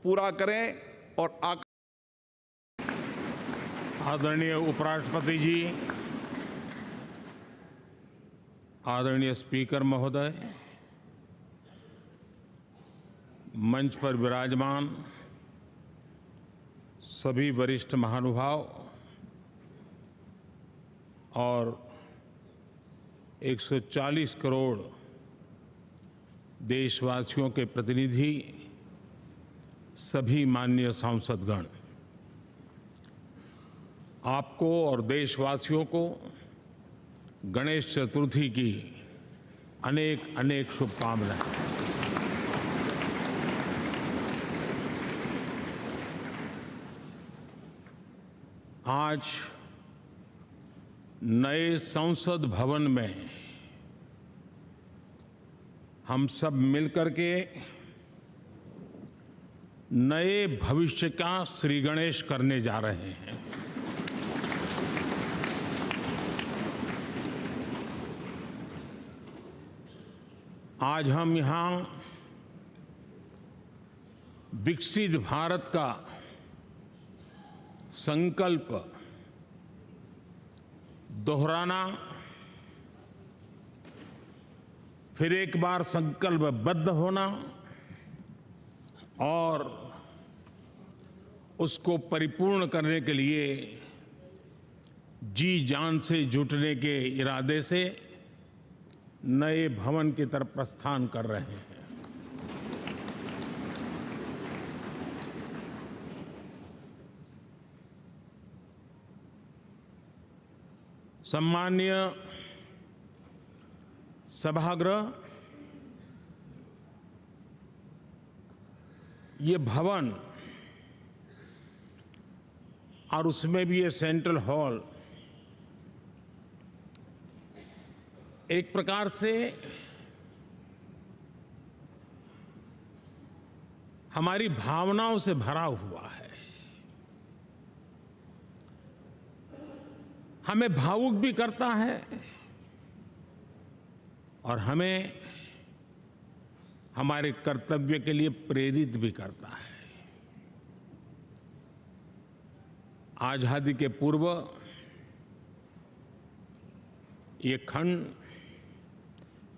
पूरा करें और आदरणीय उपराष्ट्रपति जी, आदरणीय स्पीकर महोदय, मंच पर विराजमान सभी वरिष्ठ महानुभाव और 140 करोड़ देशवासियों के प्रतिनिधि, सभी माननीय सांसदगण, आपको और देशवासियों को गणेश चतुर्थी की अनेक अनेक शुभकामनाएं। आज नए संसद भवन में हम सब मिलकर के नए भविष्य का श्री गणेश करने जा रहे हैं। आज हम यहाँ विकसित भारत का संकल्प दोहराना, फिर एक बार संकल्पबद्ध होना और उसको परिपूर्ण करने के लिए जी जान से जुटने के इरादे से नए भवन की तरफ प्रस्थान कर रहे हैं। सम्माननीय सभागृह, ये भवन और उसमें भी ये सेंट्रल हॉल एक प्रकार से हमारी भावनाओं से भरा हुआ है। हमें भावुक भी करता है और हमें हमारे कर्तव्य के लिए प्रेरित भी करता है। आजादी के पूर्व ये खंड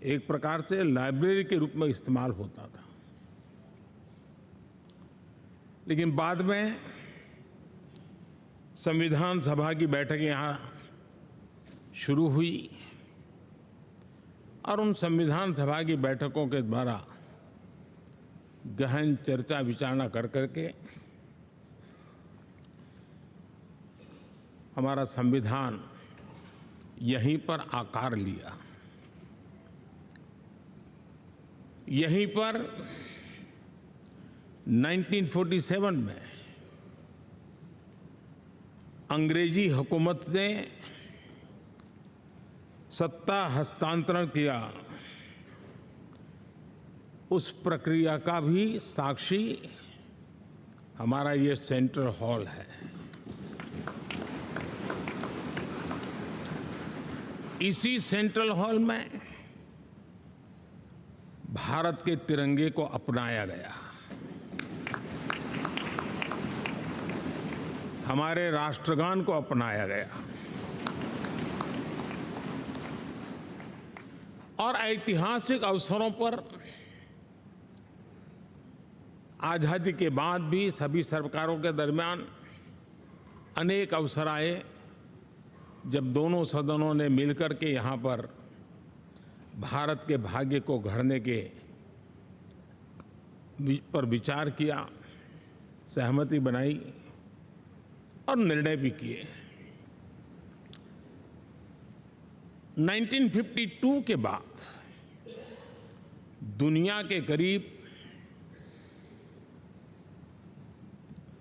एक प्रकार से लाइब्रेरी के रूप में इस्तेमाल होता था, लेकिन बाद में संविधान सभा की बैठक यहाँ शुरू हुई और उन संविधान सभा की बैठकों के द्वारा गहन चर्चा विचारणा कर करके हमारा संविधान यहीं पर आकार लिया। यहीं पर 1947 में अंग्रेजी हुकूमत ने सत्ता हस्तांतरण किया, उस प्रक्रिया का भी साक्षी हमारा ये सेंट्रल हॉल है। इसी सेंट्रल हॉल में भारत के तिरंगे को अपनाया गया, हमारे राष्ट्रगान को अपनाया गया और ऐतिहासिक अवसरों पर आजादी के बाद भी सभी सरकारों के दरमियान अनेक अवसर आए जब दोनों सदनों ने मिलकर के यहाँ पर भारत के भाग्य को गढ़ने के पर विचार किया, सहमति बनाई और निर्णय भी किए। 1952 के बाद दुनिया के करीब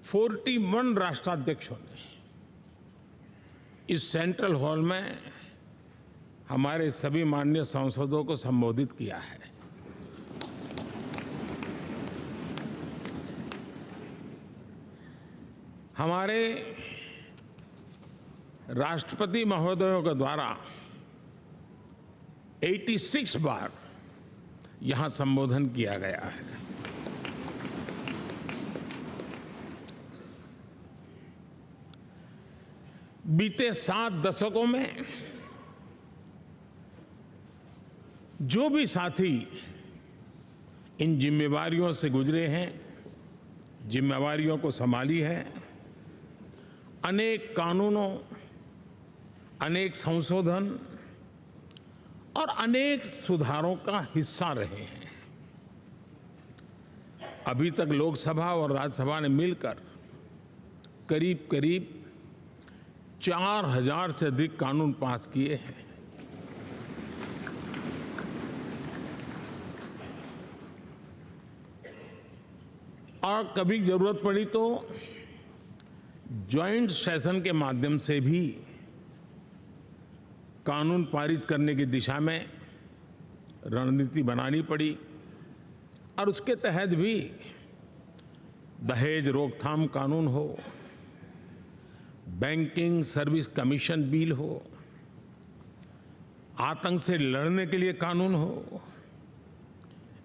41 राष्ट्राध्यक्षों ने इस सेंट्रल हॉल में हमारे सभी माननीय सांसदों को संबोधित किया है। हमारे राष्ट्रपति महोदयों के द्वारा 86 बार यहां संबोधन किया गया है। बीते 7 दशकों में जो भी साथी इन जिम्मेवारियों से गुजरे हैं, जिम्मेवारियों को संभाली है, अनेक कानूनों, अनेक संशोधन और अनेक सुधारों का हिस्सा रहे हैं। अभी तक लोकसभा और राज्यसभा ने मिलकर करीब करीब 4000 से अधिक कानून पास किए हैं। और कभी जरूरत पड़ी तो जॉइंट सेशन के माध्यम से भी कानून पारित करने की दिशा में रणनीति बनानी पड़ी और उसके तहत भी दहेज रोकथाम कानून हो, बैंकिंग सर्विस कमीशन बिल हो, आतंक से लड़ने के लिए कानून हो,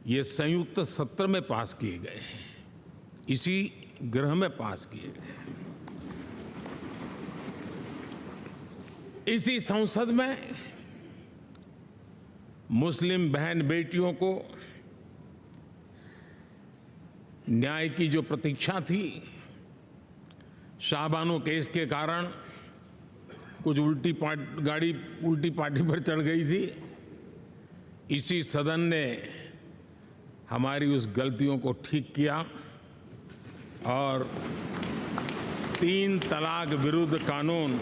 ये संयुक्त सत्र में पास किए गए हैं, इसी गृह में पास किए गए। इसी संसद में मुस्लिम बहन बेटियों को न्याय की जो प्रतीक्षा थी, शाहबानो केस के कारण कुछ गाड़ी उल्टी पार्टी पर चढ़ गई थी, इसी सदन ने हमारी उस गलतियों को ठीक किया और 3 तलाक विरुद्ध कानून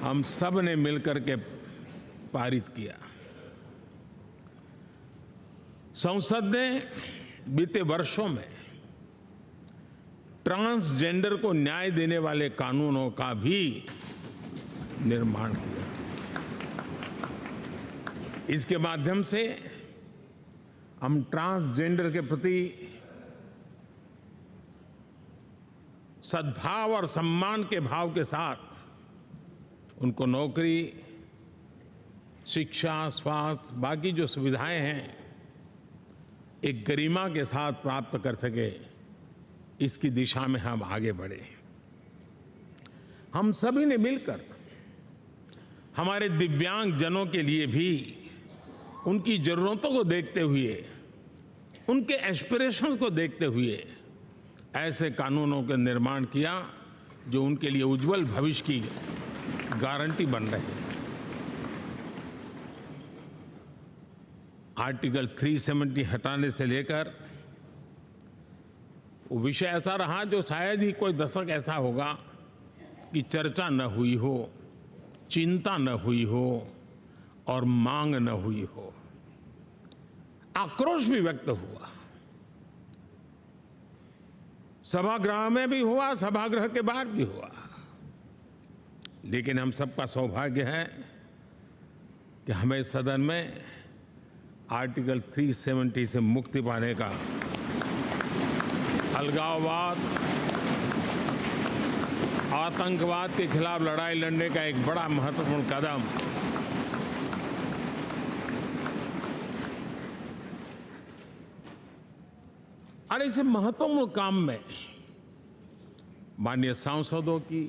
हम सब ने मिलकर के पारित किया। संसद ने बीते वर्षों में ट्रांसजेंडर को न्याय देने वाले कानूनों का भी निर्माण किया। इसके माध्यम से हम ट्रांसजेंडर के प्रति सद्भाव और सम्मान के भाव के साथ उनको नौकरी, शिक्षा, स्वास्थ्य, बाकी जो सुविधाएं हैं एक गरिमा के साथ प्राप्त कर सके, इसकी दिशा में हम आगे बढ़े। हम सभी ने मिलकर हमारे दिव्यांग जनों के लिए भी उनकी जरूरतों को देखते हुए, उनके एस्पिरेशंस को देखते हुए ऐसे कानूनों का निर्माण किया जो उनके लिए उज्जवल भविष्य की गारंटी बन रहे हैं। आर्टिकल 370 हटाने से लेकर वो विषय ऐसा रहा जो शायद ही कोई दशक ऐसा होगा कि चर्चा न हुई हो, चिंता न हुई हो और मांग न हुई हो। आक्रोश भी व्यक्त हुआ, सभागृह में भी हुआ, सभागृह के बाहर भी हुआ। लेकिन हम सबका सौभाग्य है कि हमें सदन में आर्टिकल 370 से मुक्ति पाने का, अलगाववाद, आतंकवाद के खिलाफ लड़ाई लड़ने का एक बड़ा महत्वपूर्ण कदम और इस महत्वपूर्ण काम में माननीय सांसदों की,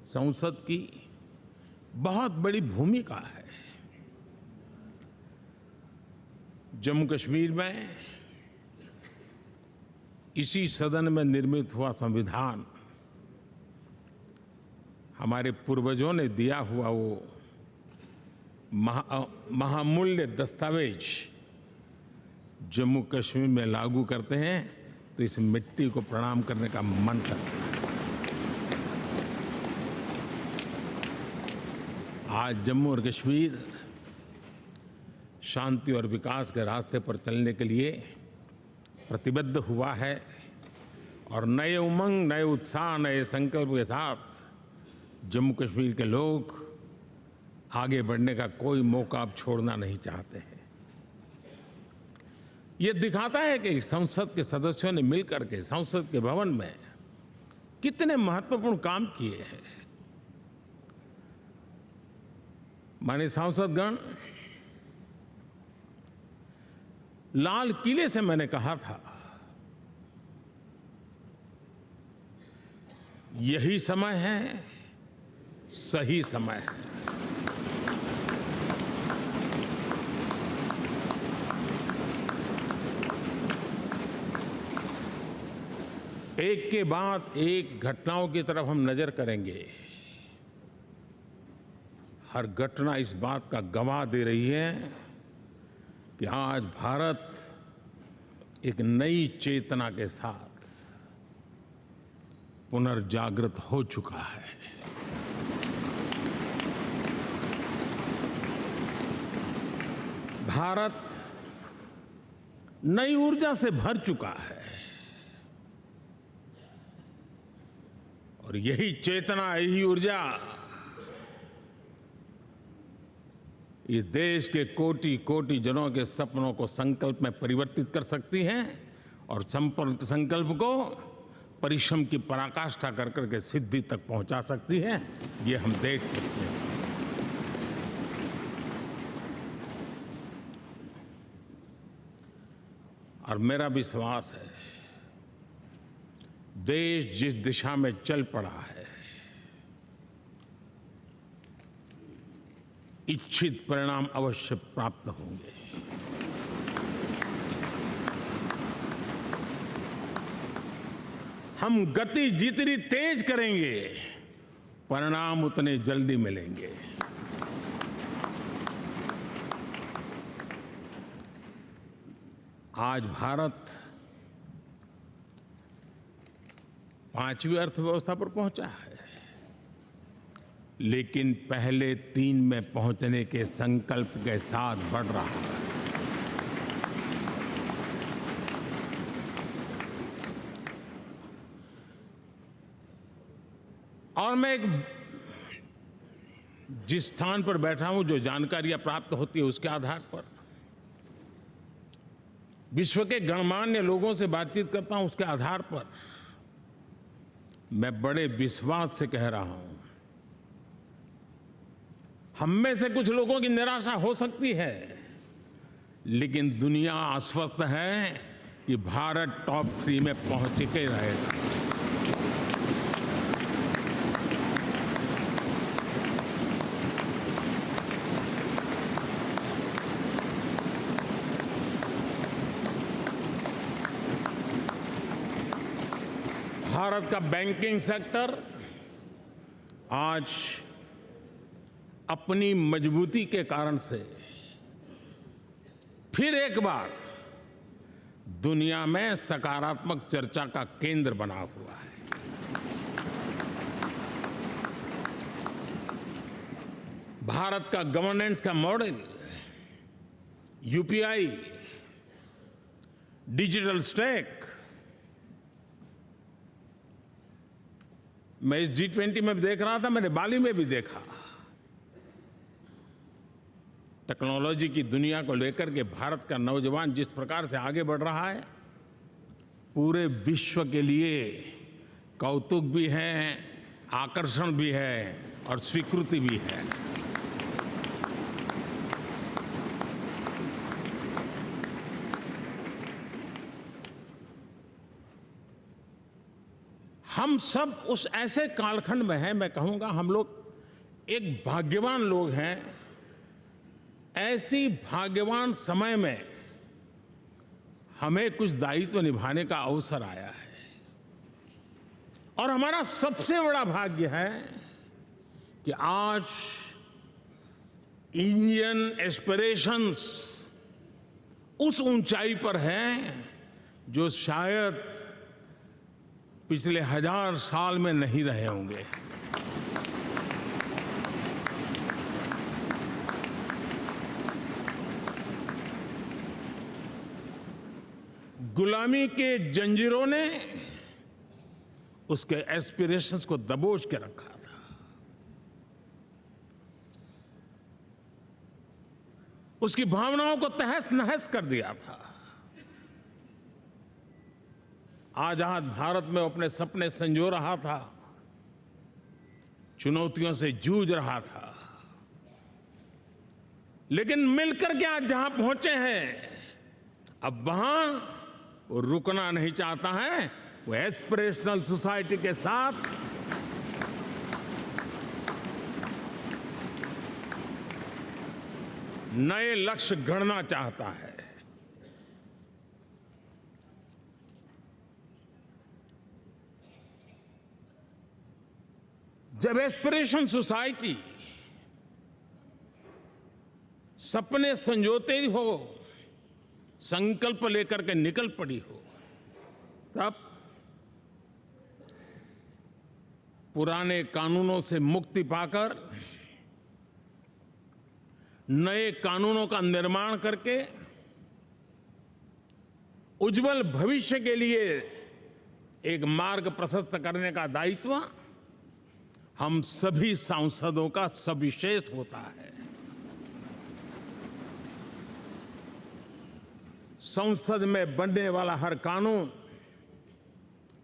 संसद की बहुत बड़ी भूमिका है। जम्मू कश्मीर में इसी सदन में निर्मित हुआ संविधान हमारे पूर्वजों ने दिया हुआ वो महामूल्य दस्तावेज जम्मू कश्मीर में लागू करते हैं तो इस मिट्टी को प्रणाम करने का मन करता है। आज जम्मू और कश्मीर शांति और विकास के रास्ते पर चलने के लिए प्रतिबद्ध हुआ है और नए उमंग, नए उत्साह, नए संकल्प के साथ जम्मू कश्मीर के लोग आगे बढ़ने का कोई मौका अब छोड़ना नहीं चाहते हैं। ये दिखाता है कि संसद के सदस्यों ने मिलकर के संसद के भवन में कितने महत्वपूर्ण काम किए हैं। माननीय सांसदगण, लाल किले से मैंने कहा था यही समय है, सही समय है। एक के बाद एक घटनाओं की तरफ हम नजर करेंगे। हर घटना इस बात का गवाह दे रही है कि आज भारत एक नई चेतना के साथ पुनर्जागृत हो चुका है। भारत नई ऊर्जा से भर चुका है और यही चेतना, यही ऊर्जा इस देश के कोटि कोटि जनों के सपनों को संकल्प में परिवर्तित कर सकती है और संकल्प को परिश्रम की पराकाष्ठा कर करके सिद्धि तक पहुंचा सकती है। ये हम देख सकते हैं। और मेरा विश्वास है देश जिस दिशा में चल पड़ा है, इच्छित परिणाम अवश्य प्राप्त होंगे। हम गति जितनी तेज करेंगे, परिणाम उतने जल्दी मिलेंगे। आज भारत 5वीं अर्थव्यवस्था पर पहुंचा है, लेकिन पहले 3 में पहुंचने के संकल्प के साथ बढ़ रहा है। और मैं जिस स्थान पर बैठा हूं, जो जानकारियां प्राप्त होती है उसके आधार पर विश्व के गणमान्य लोगों से बातचीत करता हूं, उसके आधार पर मैं बड़े विश्वास से कह रहा हूं, हम में से कुछ लोगों की निराशा हो सकती है, लेकिन दुनिया आश्वस्त है कि भारत टॉप 3 में पहुंच के रहेगा। भारत का बैंकिंग सेक्टर आज अपनी मजबूती के कारण से फिर एक बार दुनिया में सकारात्मक चर्चा का केंद्र बना हुआ है। भारत का गवर्नेंस का मॉडल, यूपीआई, डिजिटल स्टैक, मैं इस G20 में भी देख रहा था, मैंने बाली में भी देखा। टेक्नोलॉजी की दुनिया को लेकर के भारत का नौजवान जिस प्रकार से आगे बढ़ रहा है, पूरे विश्व के लिए कौतुक भी है, आकर्षण भी है और स्वीकृति भी है। हम सब उस ऐसे कालखंड में हैं, मैं कहूंगा हम लोग एक भाग्यवान लोग हैं। ऐसी भाग्यवान समय में हमें कुछ दायित्व निभाने का अवसर आया है और हमारा सबसे बड़ा भाग्य है कि आज इंडियन एस्पिरेशंस उस ऊंचाई पर हैं जो शायद पिछले 1000 साल में नहीं रहे होंगे। गुलामी के जंजीरों ने उसके एस्पिरेशंस को दबोच के रखा था। उसकी भावनाओं को तहस नहस कर दिया था। आजाद भारत में अपने सपने संजो रहा था, चुनौतियों से जूझ रहा था, लेकिन मिलकर के आज जहां पहुंचे हैं, अब वहां वो रुकना नहीं चाहता है। वो एस्पिरेशनल सोसाइटी के साथ नए लक्ष्य गढ़ना चाहता है। जब एस्पिरेशन सोसाइटी सपने संजोते ही हो, संकल्प लेकर के निकल पड़ी हो, तब पुराने कानूनों से मुक्ति पाकर नए कानूनों का निर्माण करके उज्जवल भविष्य के लिए एक मार्ग प्रशस्त करने का दायित्व हम सभी सांसदों का सविशेष होता है। संसद में बनने वाला हर कानून,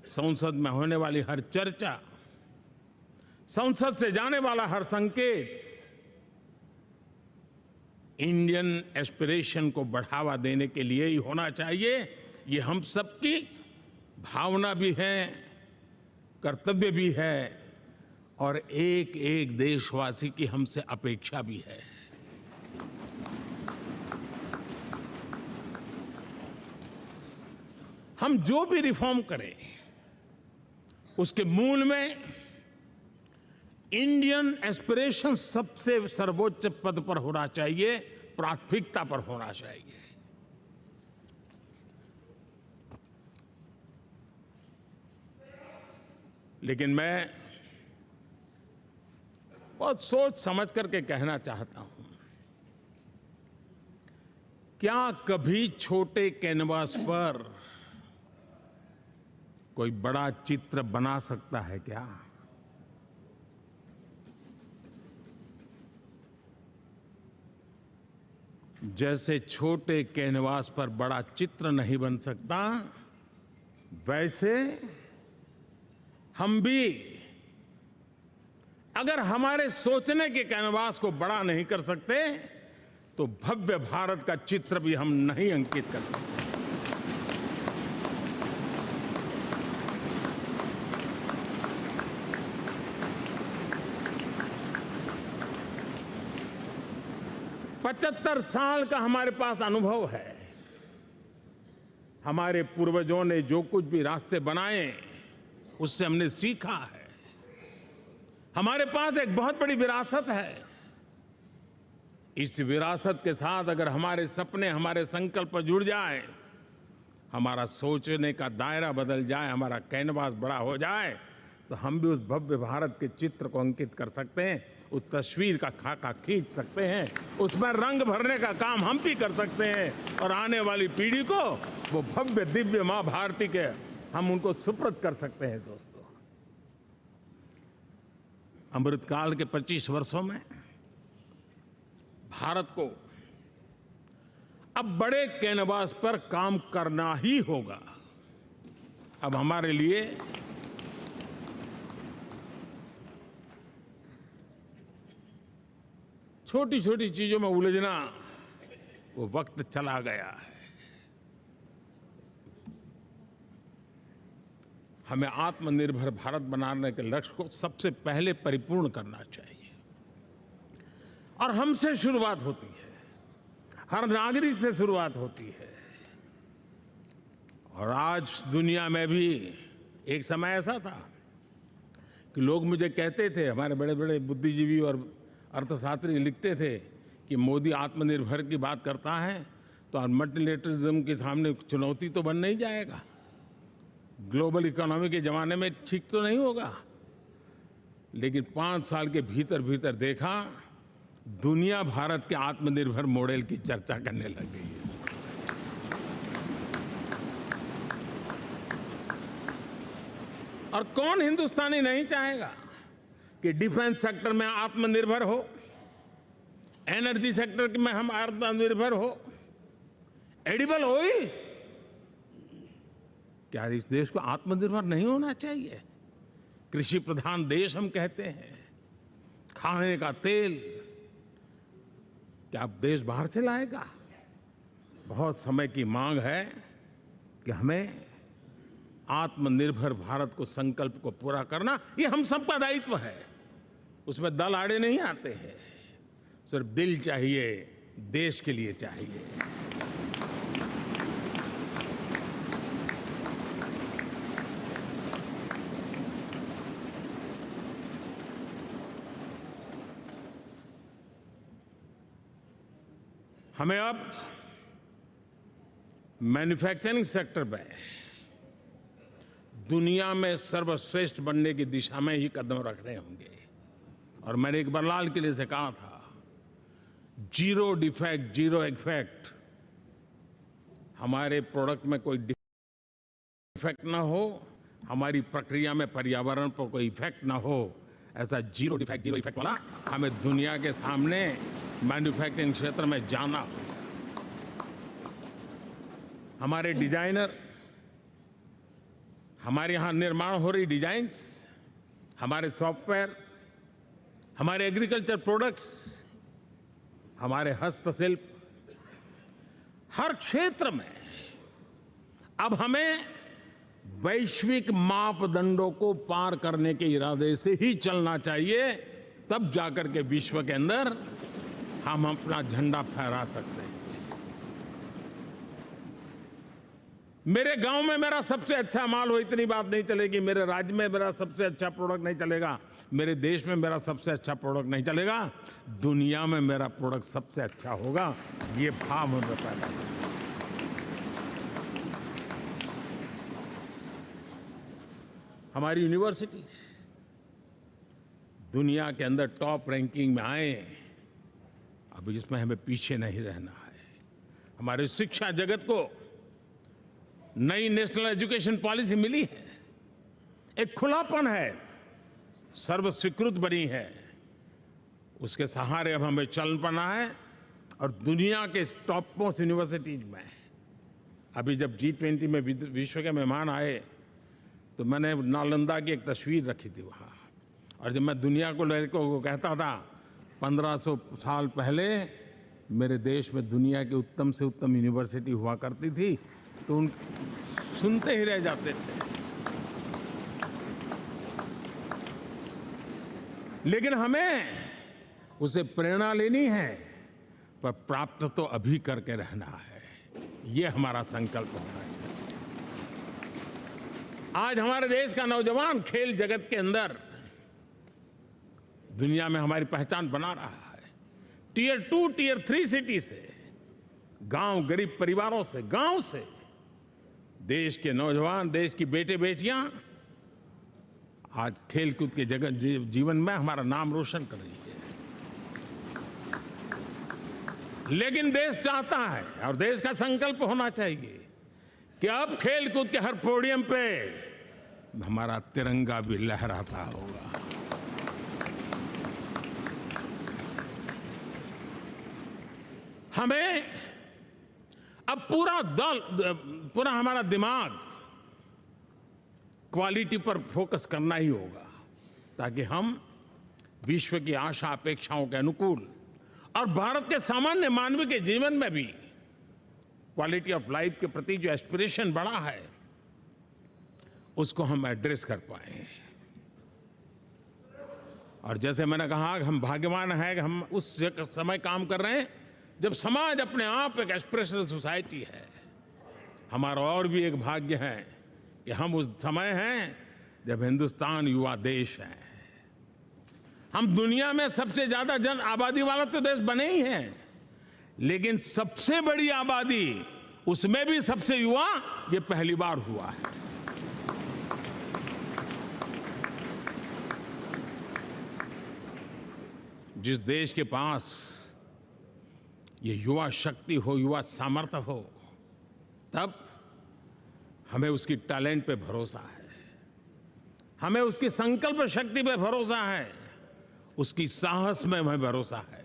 संसद में होने वाली हर चर्चा, संसद से जाने वाला हर संकेत इंडियन एस्पिरेशन को बढ़ावा देने के लिए ही होना चाहिए। ये हम सबकी भावना भी है, कर्तव्य भी है और एक एक देशवासी की हमसे अपेक्षा भी है। हम जो भी रिफॉर्म करें, उसके मूल में इंडियन एस्पिरेशन सबसे सर्वोच्च पद पर होना चाहिए, प्राथमिकता पर होना चाहिए। लेकिन मैं बहुत सोच समझ करके कहना चाहता हूं, क्या कभी छोटे कैनवास पर कोई बड़ा चित्र बना सकता है क्या? जैसे छोटे कैनवास पर बड़ा चित्र नहीं बन सकता, वैसे हम भी अगर हमारे सोचने के कैनवास को बड़ा नहीं कर सकते, तो भव्य भारत का चित्र भी हम नहीं अंकित कर सकते। 75 साल का हमारे पास अनुभव है। हमारे पूर्वजों ने जो कुछ भी रास्ते बनाए, उससे हमने सीखा है। हमारे पास एक बहुत बड़ी विरासत है। इस विरासत के साथ अगर हमारे सपने, हमारे संकल्प जुड़ जाएं, हमारा सोचने का दायरा बदल जाए, हमारा कैनवास बड़ा हो जाए, तो हम भी उस भव्य भारत के चित्र को अंकित कर सकते हैं, उस तस्वीर का खाका खींच सकते हैं, उसमें रंग भरने का काम हम भी कर सकते हैं और आने वाली पीढ़ी को वो भव्य दिव्य माँ भारती के हम उनको सुपुर्द कर सकते हैं। दोस्तों, अमृतकाल के 25 वर्षों में भारत को अब बड़े कैनवास पर काम करना ही होगा। अब हमारे लिए छोटी छोटी चीजों में उलझना वो वक्त चला गया है। हमें आत्मनिर्भर भारत बनाने के लक्ष्य को सबसे पहले परिपूर्ण करना चाहिए और हमसे शुरुआत होती है, हर नागरिक से शुरुआत होती है। और आज दुनिया में भी एक समय ऐसा था कि लोग मुझे कहते थे, हमारे बड़े बड़े बुद्धिजीवी और अर्थशास्त्री लिखते थे कि मोदी आत्मनिर्भर की बात करता है तो मल्टीलेटरलिज्म के सामने चुनौती तो बन नहीं जाएगा, ग्लोबल इकोनॉमी के ज़माने में ठीक तो नहीं होगा। लेकिन 5 साल के भीतर भीतर देखा, दुनिया भारत के आत्मनिर्भर मॉडल की चर्चा करने लग गई है। और कौन हिंदुस्तानी नहीं चाहेगा कि डिफेंस सेक्टर में आत्मनिर्भर हो, एनर्जी सेक्टर में हम आत्मनिर्भर हो, एडिबल ऑयल, क्या इस देश को आत्मनिर्भर नहीं होना चाहिए? कृषि प्रधान देश हम कहते हैं, खाने का तेल क्या देश बाहर से लाएगा? बहुत समय की मांग है कि हमें आत्मनिर्भर भारत को संकल्प को पूरा करना, ये हम सबका दायित्व है। उसमें दल आड़े नहीं आते हैं, सिर्फ दिल चाहिए, देश के लिए चाहिए। हमें अब मैन्युफैक्चरिंग सेक्टर में दुनिया में सर्वश्रेष्ठ बनने की दिशा में ही कदम रखने होंगे। और मैंने एक बार लाल किले से कहा था, जीरो डिफेक्ट जीरो इफेक्ट। हमारे प्रोडक्ट में कोई डिफेक्ट ना हो, हमारी प्रक्रिया में पर्यावरण पर कोई इफेक्ट ना हो, ऐसा जीरो डिफेक्ट जीरो इफेक्ट वाला हमें दुनिया के सामने मैन्युफैक्चरिंग क्षेत्र में जाना हो। हमारे डिजाइनर, हमारे यहाँ निर्माण हो रही डिजाइन्स, हमारे सॉफ्टवेयर, हमारे एग्रीकल्चर प्रोडक्ट्स, हमारे हस्तशिल्प, हर क्षेत्र में अब हमें वैश्विक मापदंडों को पार करने के इरादे से ही चलना चाहिए, तब जाकर के विश्व के अंदर हम अपना झंडा फहरा सकते हैं। मेरे गांव में मेरा सबसे अच्छा माल हो, इतनी बात नहीं चलेगी। मेरे राज्य में मेरा सबसे अच्छा प्रोडक्ट नहीं चलेगा, मेरे देश में मेरा सबसे अच्छा प्रोडक्ट नहीं चलेगा, दुनिया में मेरा प्रोडक्ट सबसे अच्छा होगा, ये भाव हमें पैदा होगा। हमारी यूनिवर्सिटीज दुनिया के अंदर टॉप रैंकिंग में आए, अब इसमें हमें पीछे नहीं रहना है। हमारे शिक्षा जगत को नई नेशनल एजुकेशन पॉलिसी मिली है, एक खुलापन है, सर्व स्वीकृत बनी है, उसके सहारे अब हमें चल पाना है। और दुनिया के टॉप मोस्ट यूनिवर्सिटीज में अभी जब G20 में विश्व के मेहमान आए तो मैंने नालंदा की एक तस्वीर रखी थी वहाँ, और जब मैं दुनिया को कहता था 1500 साल पहले मेरे देश में दुनिया की उत्तम से उत्तम यूनिवर्सिटी हुआ करती थी, तो उन सुनते ही रह जाते थे। लेकिन हमें उसे प्रेरणा लेनी है, पर प्राप्त तो अभी करके रहना है, ये हमारा संकल्प होना चाहिए। आज हमारे देश का नौजवान खेल जगत के अंदर दुनिया में हमारी पहचान बना रहा है, टियर 2, टियर 3 सिटी से, गांव गरीब परिवारों से, गांव से देश के नौजवान, देश की बेटे बेटियां आज खेलकूद के जगत जीवन में हमारा नाम रोशन कर रही है। लेकिन देश चाहता है और देश का संकल्प होना चाहिए कि अब खेलकूद के हर पोडियम पे हमारा तिरंगा भी लहराता होगा। हमें अब पूरा हमारा दिमाग क्वालिटी पर फोकस करना ही होगा, ताकि हम विश्व की आशा अपेक्षाओं के अनुकूल और भारत के सामान्य मानव के जीवन में भी क्वालिटी ऑफ लाइफ के प्रति जो एस्पिरेशन बढ़ा है उसको हम एड्रेस कर पाए। और जैसे मैंने कहा कि हम भाग्यवान हैं कि हम उस समय काम कर रहे हैं जब समाज अपने आप एक एस्पिरेशनल सोसाइटी है। हमारा और भी एक भाग्य है कि हम उस समय हैं जब हिंदुस्तान युवा देश है। हम दुनिया में सबसे ज्यादा जन आबादी वाला तो देश बने ही हैं, लेकिन सबसे बड़ी आबादी उसमें भी सबसे युवा ये पहली बार हुआ है। जिस देश के पास ये युवा शक्ति हो, युवा सामर्थ्य हो, तब हमें उसकी टैलेंट पे भरोसा है, हमें उसकी संकल्प शक्ति पे भरोसा है, उसकी साहस में हमें भरोसा है।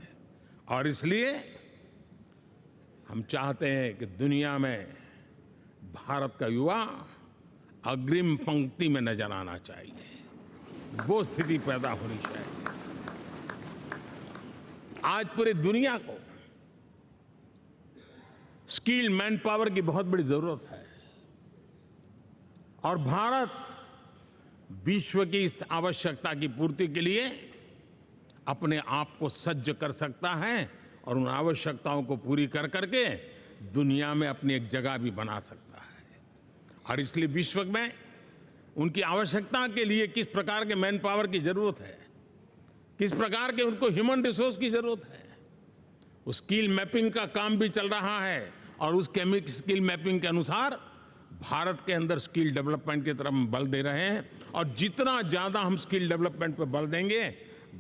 और इसलिए हम चाहते हैं कि दुनिया में भारत का युवा अग्रिम पंक्ति में नजर आना चाहिए, वो स्थिति पैदा होनी चाहिए। आज पूरी दुनिया को स्किल मैन पावर की बहुत बड़ी जरूरत है और भारत विश्व की इस आवश्यकता की पूर्ति के लिए अपने आप को सज्ज कर सकता है और उन आवश्यकताओं को पूरी कर करके दुनिया में अपनी एक जगह भी बना सकता है। और इसलिए विश्व में उनकी आवश्यकता के लिए किस प्रकार के मैन पावर की जरूरत है, किस प्रकार के उनको ह्यूमन रिसोर्स की जरूरत है, उस स्किल मैपिंग का काम भी चल रहा है और उस स्किल मैपिंग के अनुसार भारत के अंदर स्किल डेवलपमेंट की तरफ हम बल दे रहे हैं। और जितना ज्यादा हम स्किल डेवलपमेंट पर बल देंगे,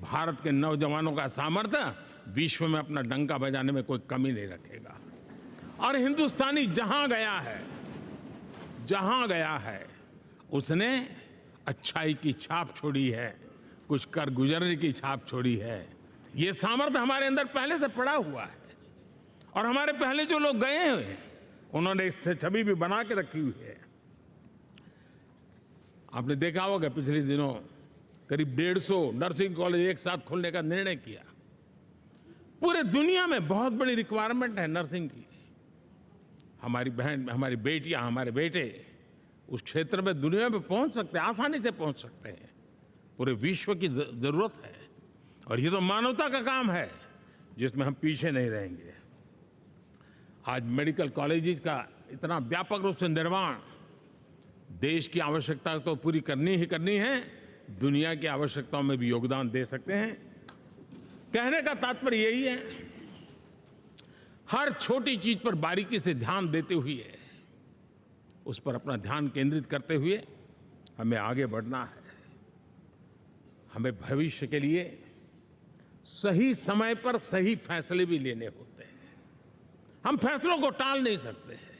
भारत के नौजवानों का सामर्थ्य विश्व में अपना डंका बजाने में कोई कमी नहीं रखेगा। और हिंदुस्तानी जहां गया है उसने अच्छाई की छाप छोड़ी है, कुछ कर गुजरने की छाप छोड़ी है। ये सामर्थ्य हमारे अंदर पहले से पड़ा हुआ है और हमारे पहले जो लोग गए हैं उन्होंने इससे छवि भी बना के रखी हुई है। आपने देखा होगा पिछले दिनों करीब 150 नर्सिंग कॉलेज एक साथ खोलने का निर्णय किया। पूरे दुनिया में बहुत बड़ी रिक्वायरमेंट है नर्सिंग की। हमारी बहन, हमारी बेटियां, हमारे बेटे उस क्षेत्र में दुनिया में पहुंच सकते हैं, आसानी से पहुंच सकते हैं। पूरे विश्व की जरूरत है और ये तो मानवता का काम है जिसमें हम पीछे नहीं रहेंगे। आज मेडिकल कॉलेजेस का इतना व्यापक रूप से निर्माण देश की आवश्यकता तो पूरी करनी ही करनी है, दुनिया की आवश्यकताओं में भी योगदान दे सकते हैं। कहने का तात्पर्य यही है, हर छोटी चीज पर बारीकी से ध्यान देते हुए, उस पर अपना ध्यान केंद्रित करते हुए हमें आगे बढ़ना है। हमें भविष्य के लिए सही समय पर सही फैसले भी लेने होते हैं। हम फैसलों को टाल नहीं सकते हैं।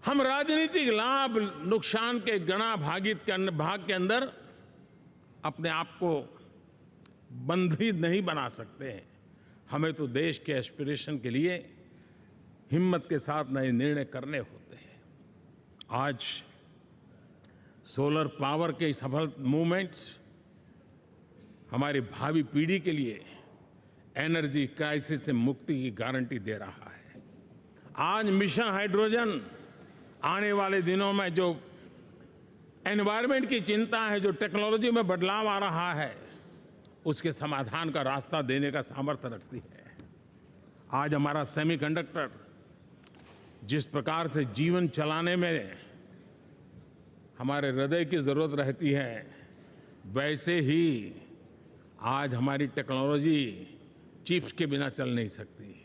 हम राजनीतिक लाभ नुकसान के गणा भाग के अंदर अपने आप को बंधी नहीं बना सकते हैं। हमें तो देश के एस्पिरेशन के लिए हिम्मत के साथ नए निर्णय करने होते हैं। आज सोलर पावर के सफल मूवमेंट्स हमारी भावी पीढ़ी के लिए एनर्जी क्राइसिस से मुक्ति की गारंटी दे रहा है। आज मिशन हाइड्रोजन आने वाले दिनों में जो एनवायरनमेंट की चिंता है, जो टेक्नोलॉजी में बदलाव आ रहा है, उसके समाधान का रास्ता देने का सामर्थ्य रखती है। आज हमारा सेमीकंडक्टर जिस प्रकार से जीवन चलाने में हमारे हृदय की जरूरत रहती है, वैसे ही आज हमारी टेक्नोलॉजी चिप्स के बिना चल नहीं सकती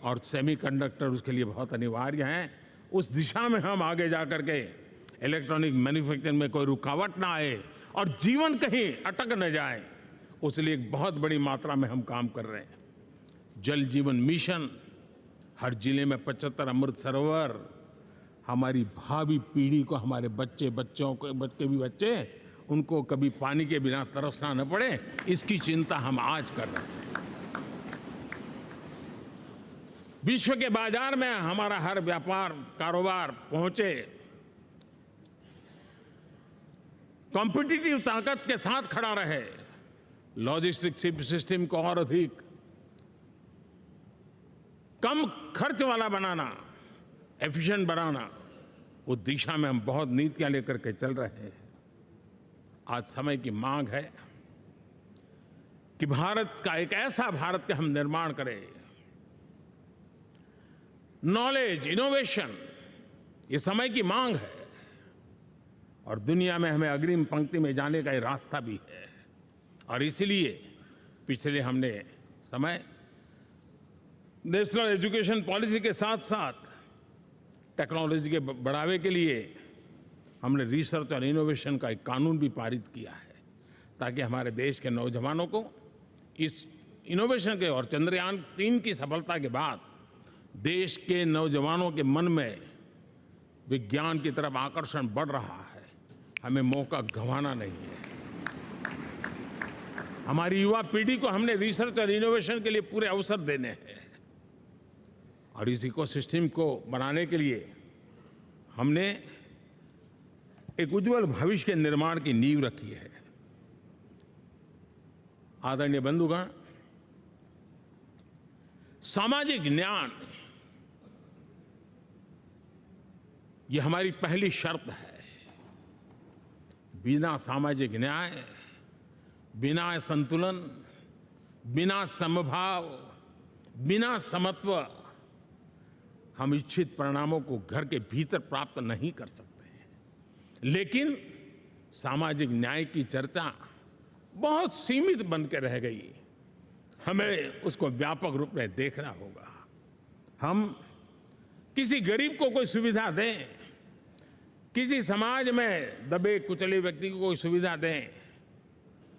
और सेमीकंडक्टर उसके लिए बहुत अनिवार्य हैं। उस दिशा में हम आगे जा कर के इलेक्ट्रॉनिक मैन्युफैक्चरिंग में कोई रुकावट ना आए और जीवन कहीं अटक न जाए, उसलिए एक बहुत बड़ी मात्रा में हम काम कर रहे हैं। जल जीवन मिशन, हर जिले में 75 अमृत सरोवर, हमारी भावी पीढ़ी को, हमारे बच्चों को, बच्चे उनको कभी पानी के बिना तरसना न पड़े, इसकी चिंता हम आज कर रहे हैं। विश्व के बाजार में हमारा हर व्यापार कारोबार पहुंचे, कॉम्पिटिटिव ताकत के साथ खड़ा रहे, लॉजिस्टिक सिस्टम को और अधिक कम खर्च वाला बनाना, एफिशिएंट बनाना, उस दिशा में हम बहुत नीतियां लेकर के चल रहे हैं। आज समय की मांग है कि भारत का एक ऐसा भारत का हम निर्माण करें। नॉलेज, इनोवेशन, ये समय की मांग है और दुनिया में हमें अग्रिम पंक्ति में जाने का ये रास्ता भी है। और इसलिए पिछले हमने समय नेशनल एजुकेशन पॉलिसी के साथ साथ टेक्नोलॉजी के बढ़ावे के लिए हमने रिसर्च और इनोवेशन का एक कानून भी पारित किया है, ताकि हमारे देश के नौजवानों को इस इनोवेशन के और चंद्रयान 3 की सफलता के बाद देश के नौजवानों के मन में विज्ञान की तरफ आकर्षण बढ़ रहा है। हमें मौका गंवाना नहीं है। हमारी युवा पीढ़ी को हमने रिसर्च और इनोवेशन के लिए पूरे अवसर देने हैं और इस इकोसिस्टम को बनाने के लिए हमने एक उज्जवल भविष्य के निर्माण की नींव रखी है। आदरणीय बंधुगण, सामाजिक न्याय ये हमारी पहली शर्त है। बिना सामाजिक न्याय, बिना संतुलन, बिना समभाव, बिना समत्व हम इच्छित परिणामों को घर के भीतर प्राप्त नहीं कर सकते हैं। लेकिन सामाजिक न्याय की चर्चा बहुत सीमित बन के रह गई। हमें उसको व्यापक रूप में देखना होगा। हम किसी गरीब को कोई सुविधा दें, किसी समाज में दबे कुचले व्यक्ति को कोई सुविधा दें,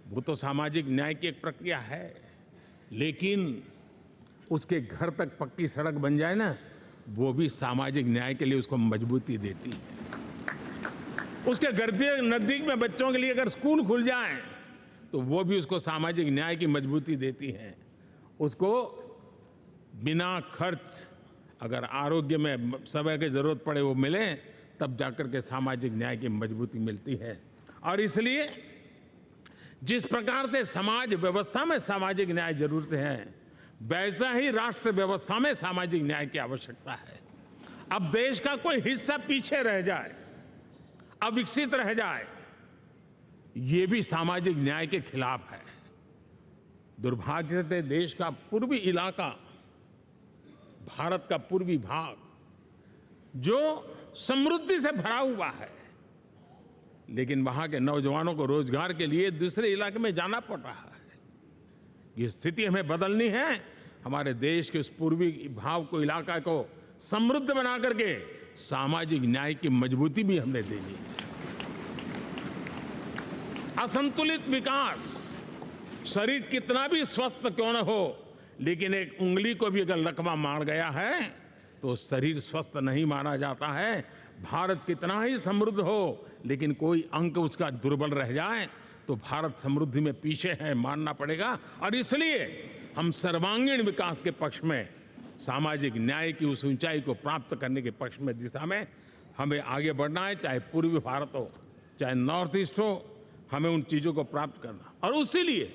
वो तो सामाजिक न्याय की एक प्रक्रिया है। लेकिन उसके घर तक पक्की सड़क बन जाए ना, वो भी सामाजिक न्याय के लिए उसको मजबूती देती है। उसके घर के नजदीक में बच्चों के लिए अगर स्कूल खुल जाए तो वो भी उसको सामाजिक न्याय की मजबूती देती है। उसको बिना खर्च अगर आरोग्य में समय की जरूरत पड़े वो मिले, तब जाकर के सामाजिक न्याय की मजबूती मिलती है। और इसलिए जिस प्रकार से समाज व्यवस्था में सामाजिक न्याय जरूरत है, वैसा ही राष्ट्र व्यवस्था में सामाजिक न्याय की आवश्यकता है। अब देश का कोई हिस्सा पीछे रह जाए, अविकसित रह जाए, ये भी सामाजिक न्याय के खिलाफ है। दुर्भाग्य से देश का पूर्वी इलाका, भारत का पूर्वी भाग जो समृद्धि से भरा हुआ है, लेकिन वहां के नौजवानों को रोजगार के लिए दूसरे इलाके में जाना पड़ रहा है। ये स्थिति हमें बदलनी है। हमारे देश के उस पूर्वी भाग को, इलाका को समृद्ध बना करके सामाजिक न्याय की मजबूती भी हमने देनी है। असंतुलित विकास, शरीर कितना भी स्वस्थ क्यों न हो, लेकिन एक उंगली को भी अगर लकवा मार गया है तो शरीर स्वस्थ नहीं माना जाता है। भारत कितना ही समृद्ध हो, लेकिन कोई अंग उसका दुर्बल रह जाए तो भारत समृद्धि में पीछे है, मानना पड़ेगा। और इसलिए हम सर्वांगीण विकास के पक्ष में, सामाजिक न्याय की उस ऊंचाई को प्राप्त करने के पक्ष में, दिशा में हमें आगे बढ़ना है। चाहे पूर्वी भारत हो, चाहे नॉर्थ ईस्ट हो, हमें उन चीजों को प्राप्त करना। और उसी लिए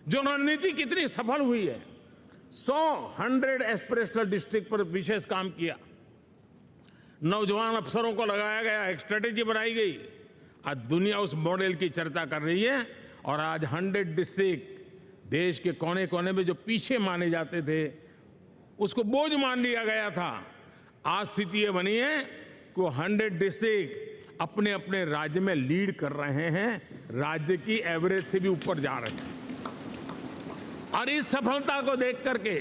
जो रणनीति कितनी सफल हुई है, 100 एस्पिरेशनल डिस्ट्रिक्ट पर विशेष काम किया, नौजवान अफसरों को लगाया गया, एक स्ट्रेटेजी बनाई गई। आज दुनिया उस मॉडल की चर्चा कर रही है और आज 100 डिस्ट्रिक्ट देश के कोने कोने में जो पीछे माने जाते थे, उसको बोझ मान लिया गया था। आज स्थिति ये बनी है कि वो 100 डिस्ट्रिक्ट अपने अपने राज्य में लीड कर रहे हैं, राज्य की एवरेज से भी ऊपर जा रहे हैं। और इस सफलता को देख करके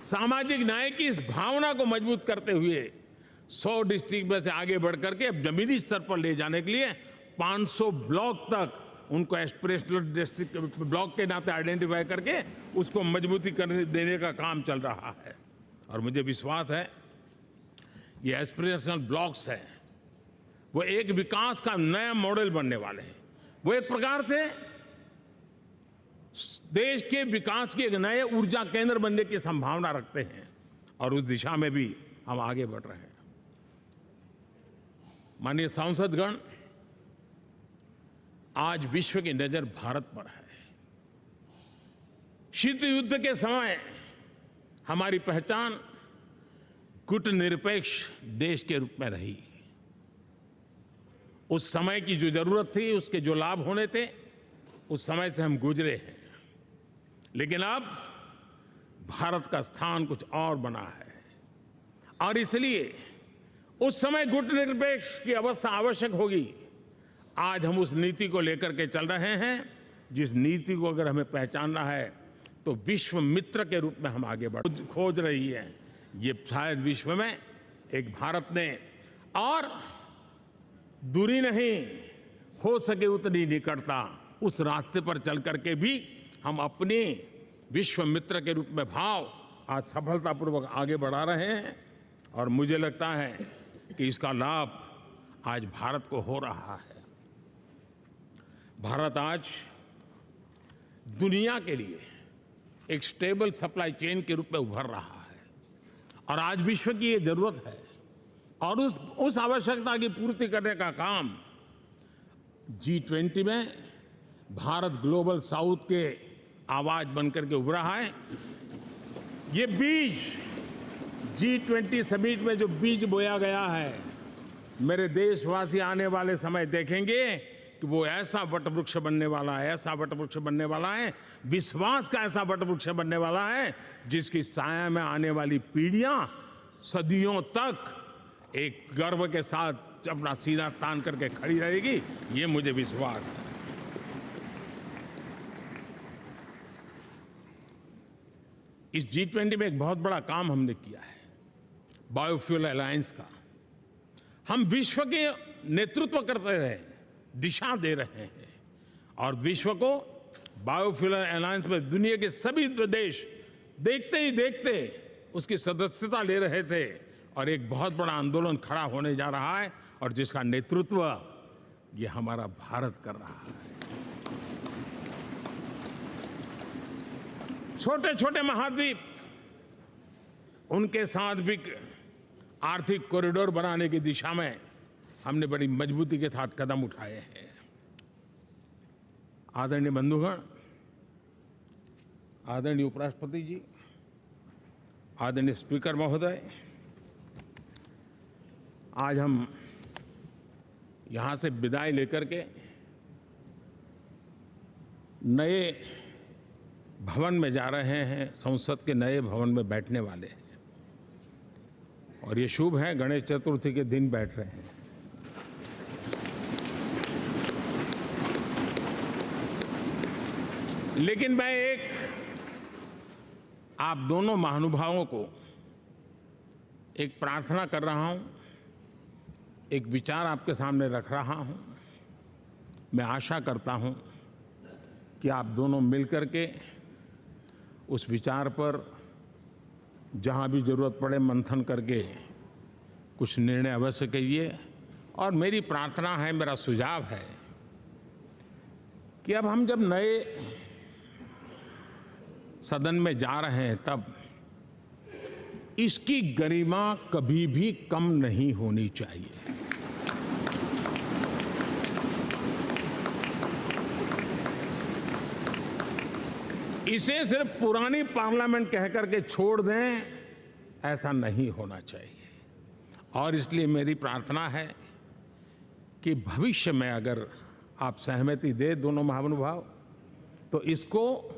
सामाजिक न्याय की इस भावना को मजबूत करते हुए 100 डिस्ट्रिक्ट में से आगे बढ़ करके अब जमीनी स्तर पर ले जाने के लिए 500 ब्लॉक तक उनको एस्पिरेशनल डिस्ट्रिक्ट ब्लॉक के नाते आइडेंटिफाई करके उसको मजबूती करने देने का काम चल रहा है। और मुझे विश्वास है ये एस्पिरेशनल ब्लॉक्स हैं वो एक विकास का नया मॉडल बनने वाले हैं। वो एक प्रकार से देश के विकास के एक नए ऊर्जा केंद्र बनने की संभावना रखते हैं और उस दिशा में भी हम आगे बढ़ रहे हैं। माननीय सांसदगण, आज विश्व की नजर भारत पर है। शीत युद्ध के समय हमारी पहचान कूटनिरपेक्ष देश के रूप में रही। उस समय की जो जरूरत थी, उसके जो लाभ होने थे, उस समय से हम गुजरे हैं। लेकिन अब भारत का स्थान कुछ और बना है और इसलिए उस समय कूटनिरपेक्ष की अवस्था आवश्यक होगी। आज हम उस नीति को लेकर के चल रहे हैं जिस नीति को अगर हमें पहचानना है तो विश्व मित्र के रूप में हम आगे खोज रही है। ये शायद विश्व में एक भारत ने और दूरी नहीं हो सके उतनी निकटता उस रास्ते पर चल करके भी हम अपने विश्व मित्र के रूप में भाव आज सफलतापूर्वक आगे बढ़ा रहे हैं। और मुझे लगता है कि इसका लाभ आज भारत को हो रहा है। भारत आज दुनिया के लिए एक स्टेबल सप्लाई चेन के रूप में उभर रहा है और आज विश्व की ये जरूरत है और उस आवश्यकता की पूर्ति करने का काम G20 में भारत ग्लोबल साउथ के आवाज बनकर के उभरा है। ये बीज G20 समिट में जो बीज बोया गया है, मेरे देशवासी आने वाले समय देखेंगे कि वो ऐसा वटवृक्ष बनने वाला है, ऐसा वटवृक्ष बनने वाला है, विश्वास का ऐसा वटवृक्ष बनने वाला है जिसकी साया में आने वाली पीढ़ियां सदियों तक एक गर्व के साथ अपना सीना तान करके खड़ी रहेगी। ये मुझे विश्वास है। इस G20 में एक बहुत बड़ा काम हमने किया है, बायोफ्यूल अलायंस का। हम विश्व के नेतृत्व करते रहे, दिशा दे रहे हैं और विश्व को बायोफ्यूल अलायंस में दुनिया के सभी देश देखते ही देखते उसकी सदस्यता ले रहे थे और एक बहुत बड़ा आंदोलन खड़ा होने जा रहा है और जिसका नेतृत्व ये हमारा भारत कर रहा है। छोटे छोटे महाद्वीप, उनके साथ भी आर्थिक कॉरिडोर बनाने की दिशा में हमने बड़ी मजबूती के साथ कदम उठाए हैं। आदरणीय बंधुगण, आदरणीय उपराष्ट्रपति जी, आदरणीय स्पीकर महोदय, आज हम यहां से विदाई लेकर के नए भवन में जा रहे हैं, संसद के नए भवन में बैठने वाले हैं और ये शुभ है, गणेश चतुर्थी के दिन बैठ रहे हैं। लेकिन मैं एक आप दोनों महानुभावों को एक प्रार्थना कर रहा हूं, एक विचार आपके सामने रख रहा हूं। मैं आशा करता हूं कि आप दोनों मिलकर के उस विचार पर जहां भी जरूरत पड़े मंथन करके कुछ निर्णय अवश्य कीजिए। और मेरी प्रार्थना है, मेरा सुझाव है कि अब हम जब नए सदन में जा रहे हैं तब इसकी गरिमा कभी भी कम नहीं होनी चाहिए। इसे सिर्फ पुरानी पार्लियामेंट कह करके छोड़ दें, ऐसा नहीं होना चाहिए। और इसलिए मेरी प्रार्थना है कि भविष्य में अगर आप सहमति दे दोनों महानुभाव, तो इसको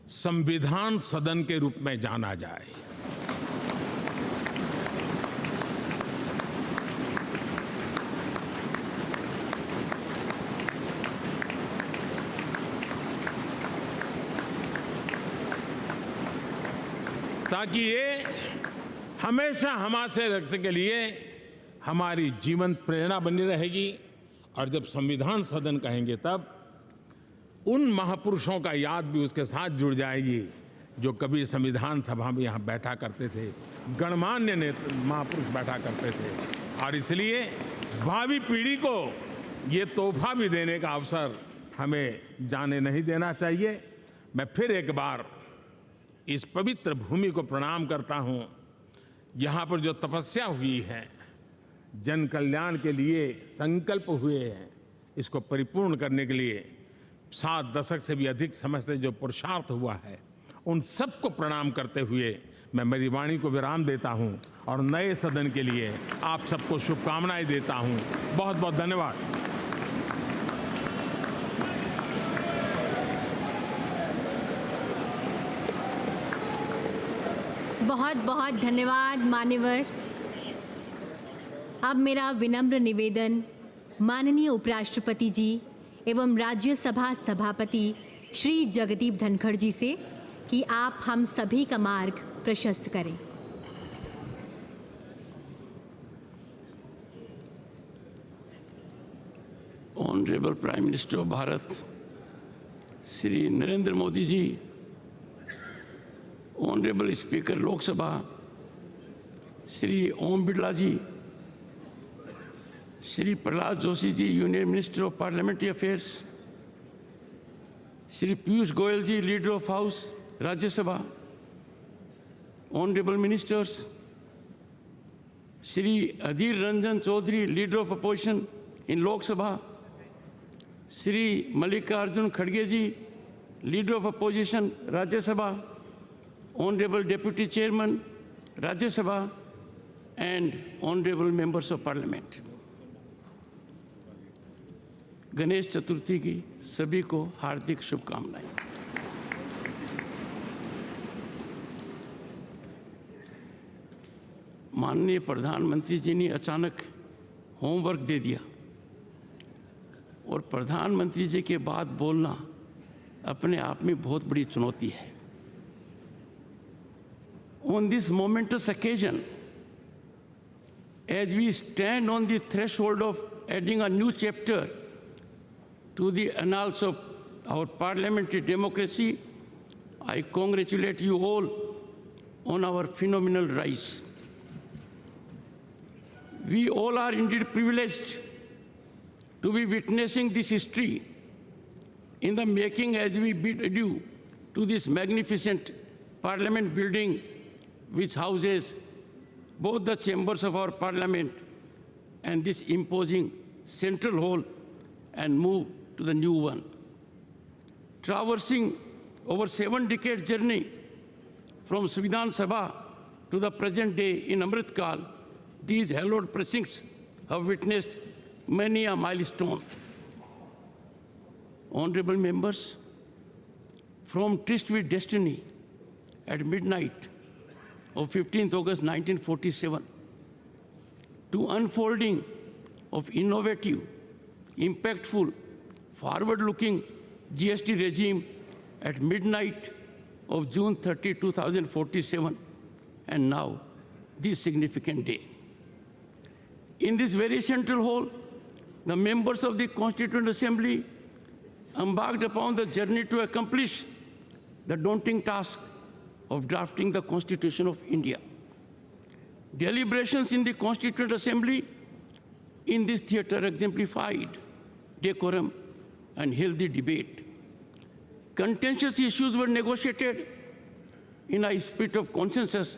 संविधान सदन के रूप में जाना जाए। ताकि ये हमेशा हमारे रक्षा के लिए हमारी जीवंत प्रेरणा बनी रहेगी। और जब संविधान सदन कहेंगे तब उन महापुरुषों का याद भी उसके साथ जुड़ जाएगी जो कभी संविधान सभा में यहाँ बैठा करते थे, गणमान्य महापुरुष बैठा करते थे। और इसलिए भावी पीढ़ी को ये तोहफा भी देने का अवसर हमें जाने नहीं देना चाहिए। मैं फिर एक बार इस पवित्र भूमि को प्रणाम करता हूँ। यहाँ पर जो तपस्या हुई है, जन कल्याण के लिए संकल्प हुए हैं, इसको परिपूर्ण करने के लिए 7 दशक से भी अधिक समय से जो पुरुषार्थ हुआ है, उन सबको प्रणाम करते हुए मैं मेरी वाणी को विराम देता हूं और नए सदन के लिए आप सबको शुभकामनाएं देता हूं। बहुत बहुत धन्यवाद। बहुत बहुत धन्यवाद मान्यवर। अब मेरा विनम्र निवेदन माननीय उपराष्ट्रपति जी एवं राज्यसभा सभापति श्री जगदीप धनखड़ जी से कि आप हम सभी का मार्ग प्रशस्त करें। Honourable prime minister of Bharat Shri Narendra Modi ji, honourable speaker Lok Sabha Shri Om Birla ji, Shri Prahlad Joshi ji, union minister of parliamentary affairs, Shri Piyush Goyal ji, leader of house Rajya Sabha, honourable ministers, Shri Adhir Ranjan Chowdhury, leader of opposition in Lok Sabha, Shri Mallikarjun खड़गे ji, leader of opposition Rajya Sabha, honourable deputy chairman Rajya Sabha and honourable members of parliament. Ganesh Chaturthi की सभी को हार्दिक शुभकामनाएं। माननीय प्रधानमंत्री जी ने अचानक homework दे दिया और प्रधानमंत्री जी के बाद बोलना अपने आप में बहुत बड़ी चुनौती है। On this momentous occasion, as we stand on the threshold of adding a new chapter to the annals of our parliamentary democracy, I congratulate you all on our phenomenal rise. We all are indeed privileged to be witnessing this history in the making as we bid adieu to this magnificent parliament building which houses both the chambers of our parliament and this imposing central hall and move to the new one. Traversing over 7-decade journey from Samvidhan Sabha to the present day in Amrit Kal, these hallowed precincts have witnessed many a milestone. Honorable members, from tryst with destiny at midnight of 15th August 1947 to unfolding of innovative, impactful, forward-looking GST regime at midnight of June 30, 2047, and now this significant day. In this very central hall, the members of the Constituent Assembly embarked upon the journey to accomplish the daunting task of drafting the Constitution of India. Deliberations in the Constituent Assembly in this theatre exemplified decorum and healthy debate. Contentious issues were negotiated in a spirit of consensus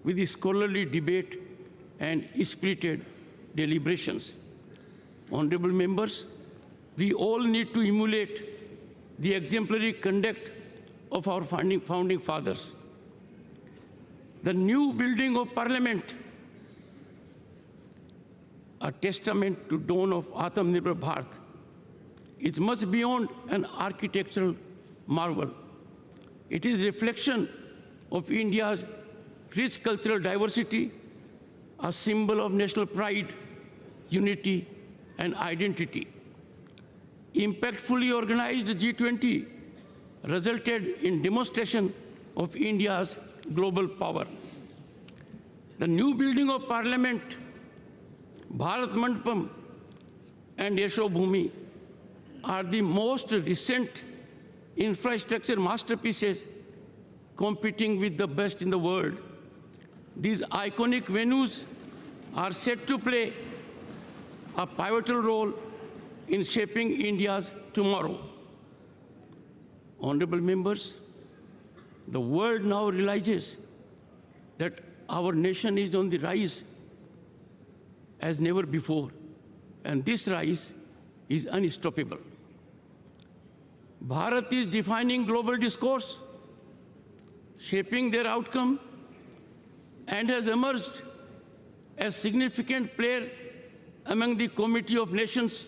with scholarly debate and spirited deliberations. Honorable members, we all need to emulate the exemplary conduct of our founding fathers. The new building of Parliament, a testament to dawn of Atmanirbhar Bharat, is much beyond an architectural marvel. It is a reflection of India's rich cultural diversity, a symbol of national pride, unity, and identity. Impactfully organized G20 resulted in demonstration of India's global power. The new building of Parliament, Bharat Mandapam and Yasho Bhumi are the most recent infrastructure masterpieces competing with the best in the world. These iconic venues are set to play a pivotal role in shaping India's tomorrow. Honorable members, the world now realizes that our nation is on the rise as never before, and this rise is unstoppable. Bharat is defining global discourse, shaping their outcome, and has emerged as significant player among the Committee of Nations.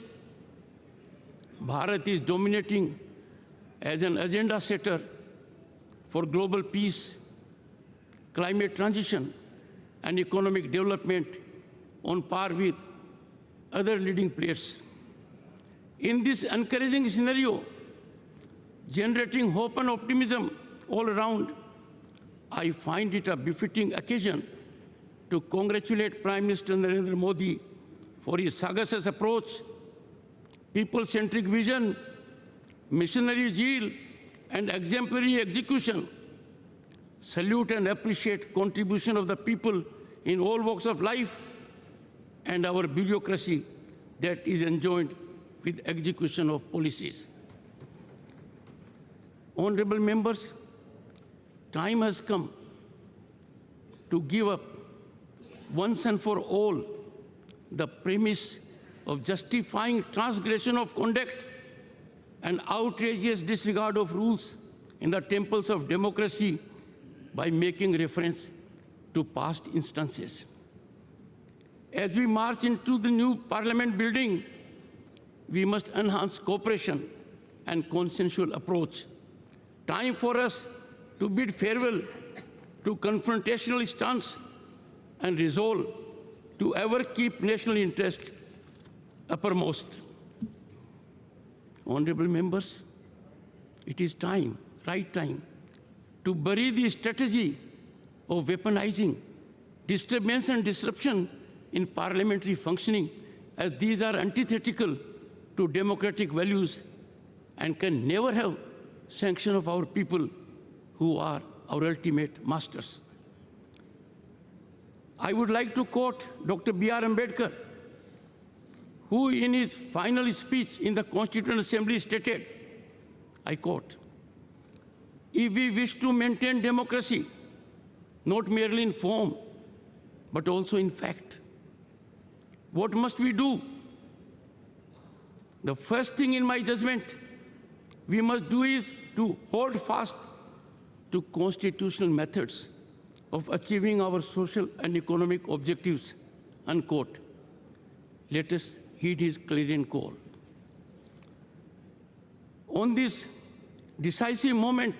Bharat is dominating as an agenda setter for global peace, climate transition, and economic development on par with other leading players. In this encouraging scenario, generating hope and optimism all around, I find it a befitting occasion to congratulate Prime Minister Narendra Modi for his sagacious approach, people-centric vision, missionary zeal, and exemplary execution. Salute and appreciate contribution of the people in all walks of life and our bureaucracy that is enjoined with execution of policies. Honorable members, time has come to give up once and for all the premise of justifying transgression of conduct and outrageous disregard of rules in the temples of democracy by making reference to past instances. As we march into the new Parliament building, we must enhance cooperation and consensual approach. Time for us to bid farewell to confrontational stance and resolve to ever keep national interest uppermost. Honorable members, it is time, right time, to bury the strategy of weaponizing disturbance and disruption in parliamentary functioning, as these are antithetical to democratic values and can never have sanction of our people who are our ultimate masters. I would like to quote Dr. B.R. Ambedkar, who in his final speech in the Constituent Assembly stated, I quote, "If we wish to maintain democracy, not merely in form, but also in fact, what must we do? The first thing in my judgment we must do is to hold fast to constitutional methods of achieving our social and economic objectives," unquote. Let us heed his clarion call. On this decisive moment,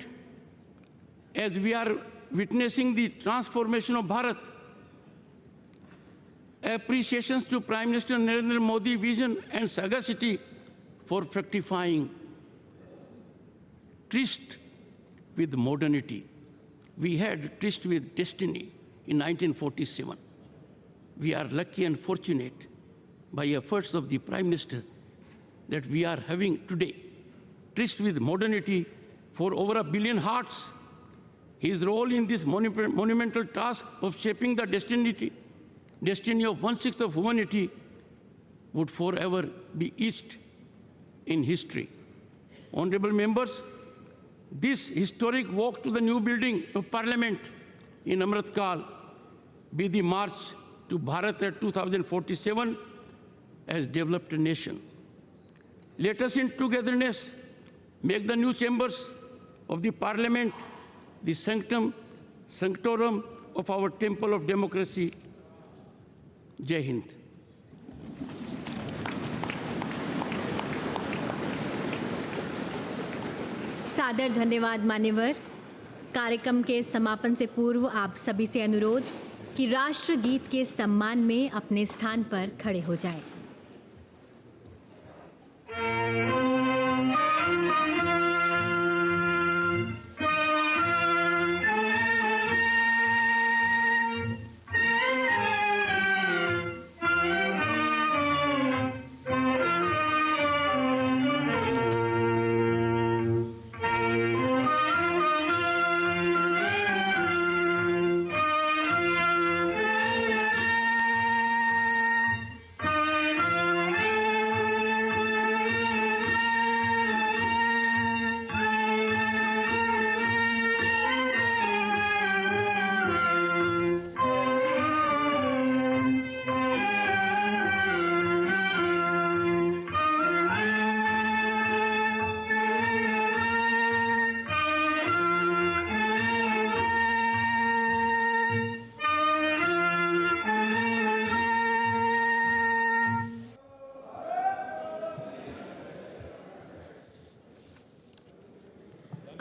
as we are witnessing the transformation of Bharat, appreciations to Prime Minister Narendra Modi's vision and sagacity for fructifying tryst with modernity. We had tryst with destiny in 1947. We are lucky and fortunate by efforts of the Prime Minister that we are having today tryst with modernity for over 1 billion hearts. His role in this monumental task of shaping the destiny of 1/6 of humanity would forever be etched in history. Honorable members, this historic walk to the new building of Parliament in Amrit Kal be the march to Bharat at 2047 as developed a nation. Let us in togetherness make the new chambers of the Parliament the sanctum sanctorum of our temple of democracy. Jai Hind. सादर धन्यवाद मान्यवर। कार्यक्रम के समापन से पूर्व आप सभी से अनुरोध कि राष्ट्रगीत के सम्मान में अपने स्थान पर खड़े हो जाएं।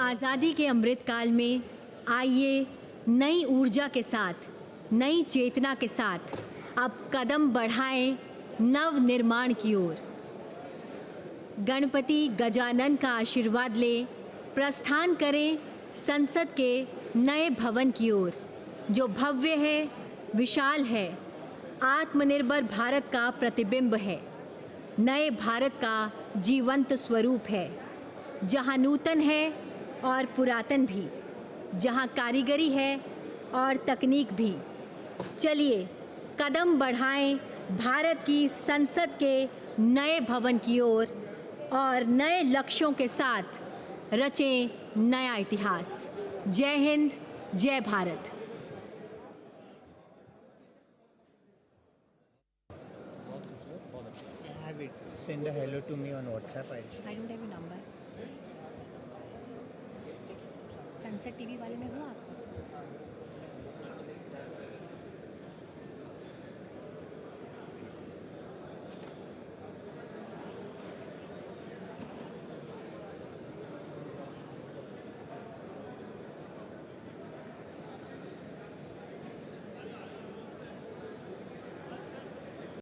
आज़ादी के अमृतकाल में आइए नई ऊर्जा के साथ, नई चेतना के साथ अब कदम बढ़ाएं नव निर्माण की ओर। गणपति गजानन का आशीर्वाद ले प्रस्थान करें संसद के नए भवन की ओर, जो भव्य है, विशाल है, आत्मनिर्भर भारत का प्रतिबिंब है, नए भारत का जीवंत स्वरूप है, जहां नूतन है और पुरातन भी, जहां कारीगरी है और तकनीक भी। चलिए कदम बढ़ाएं भारत की संसद के नए भवन की ओर और नए लक्ष्यों के साथ रचें नया इतिहास। जय हिंद, जय Bharat. Have it. Send a hello to me on WhatsApp. I don't have a number. संसद टीवी वाले में हूँ आप?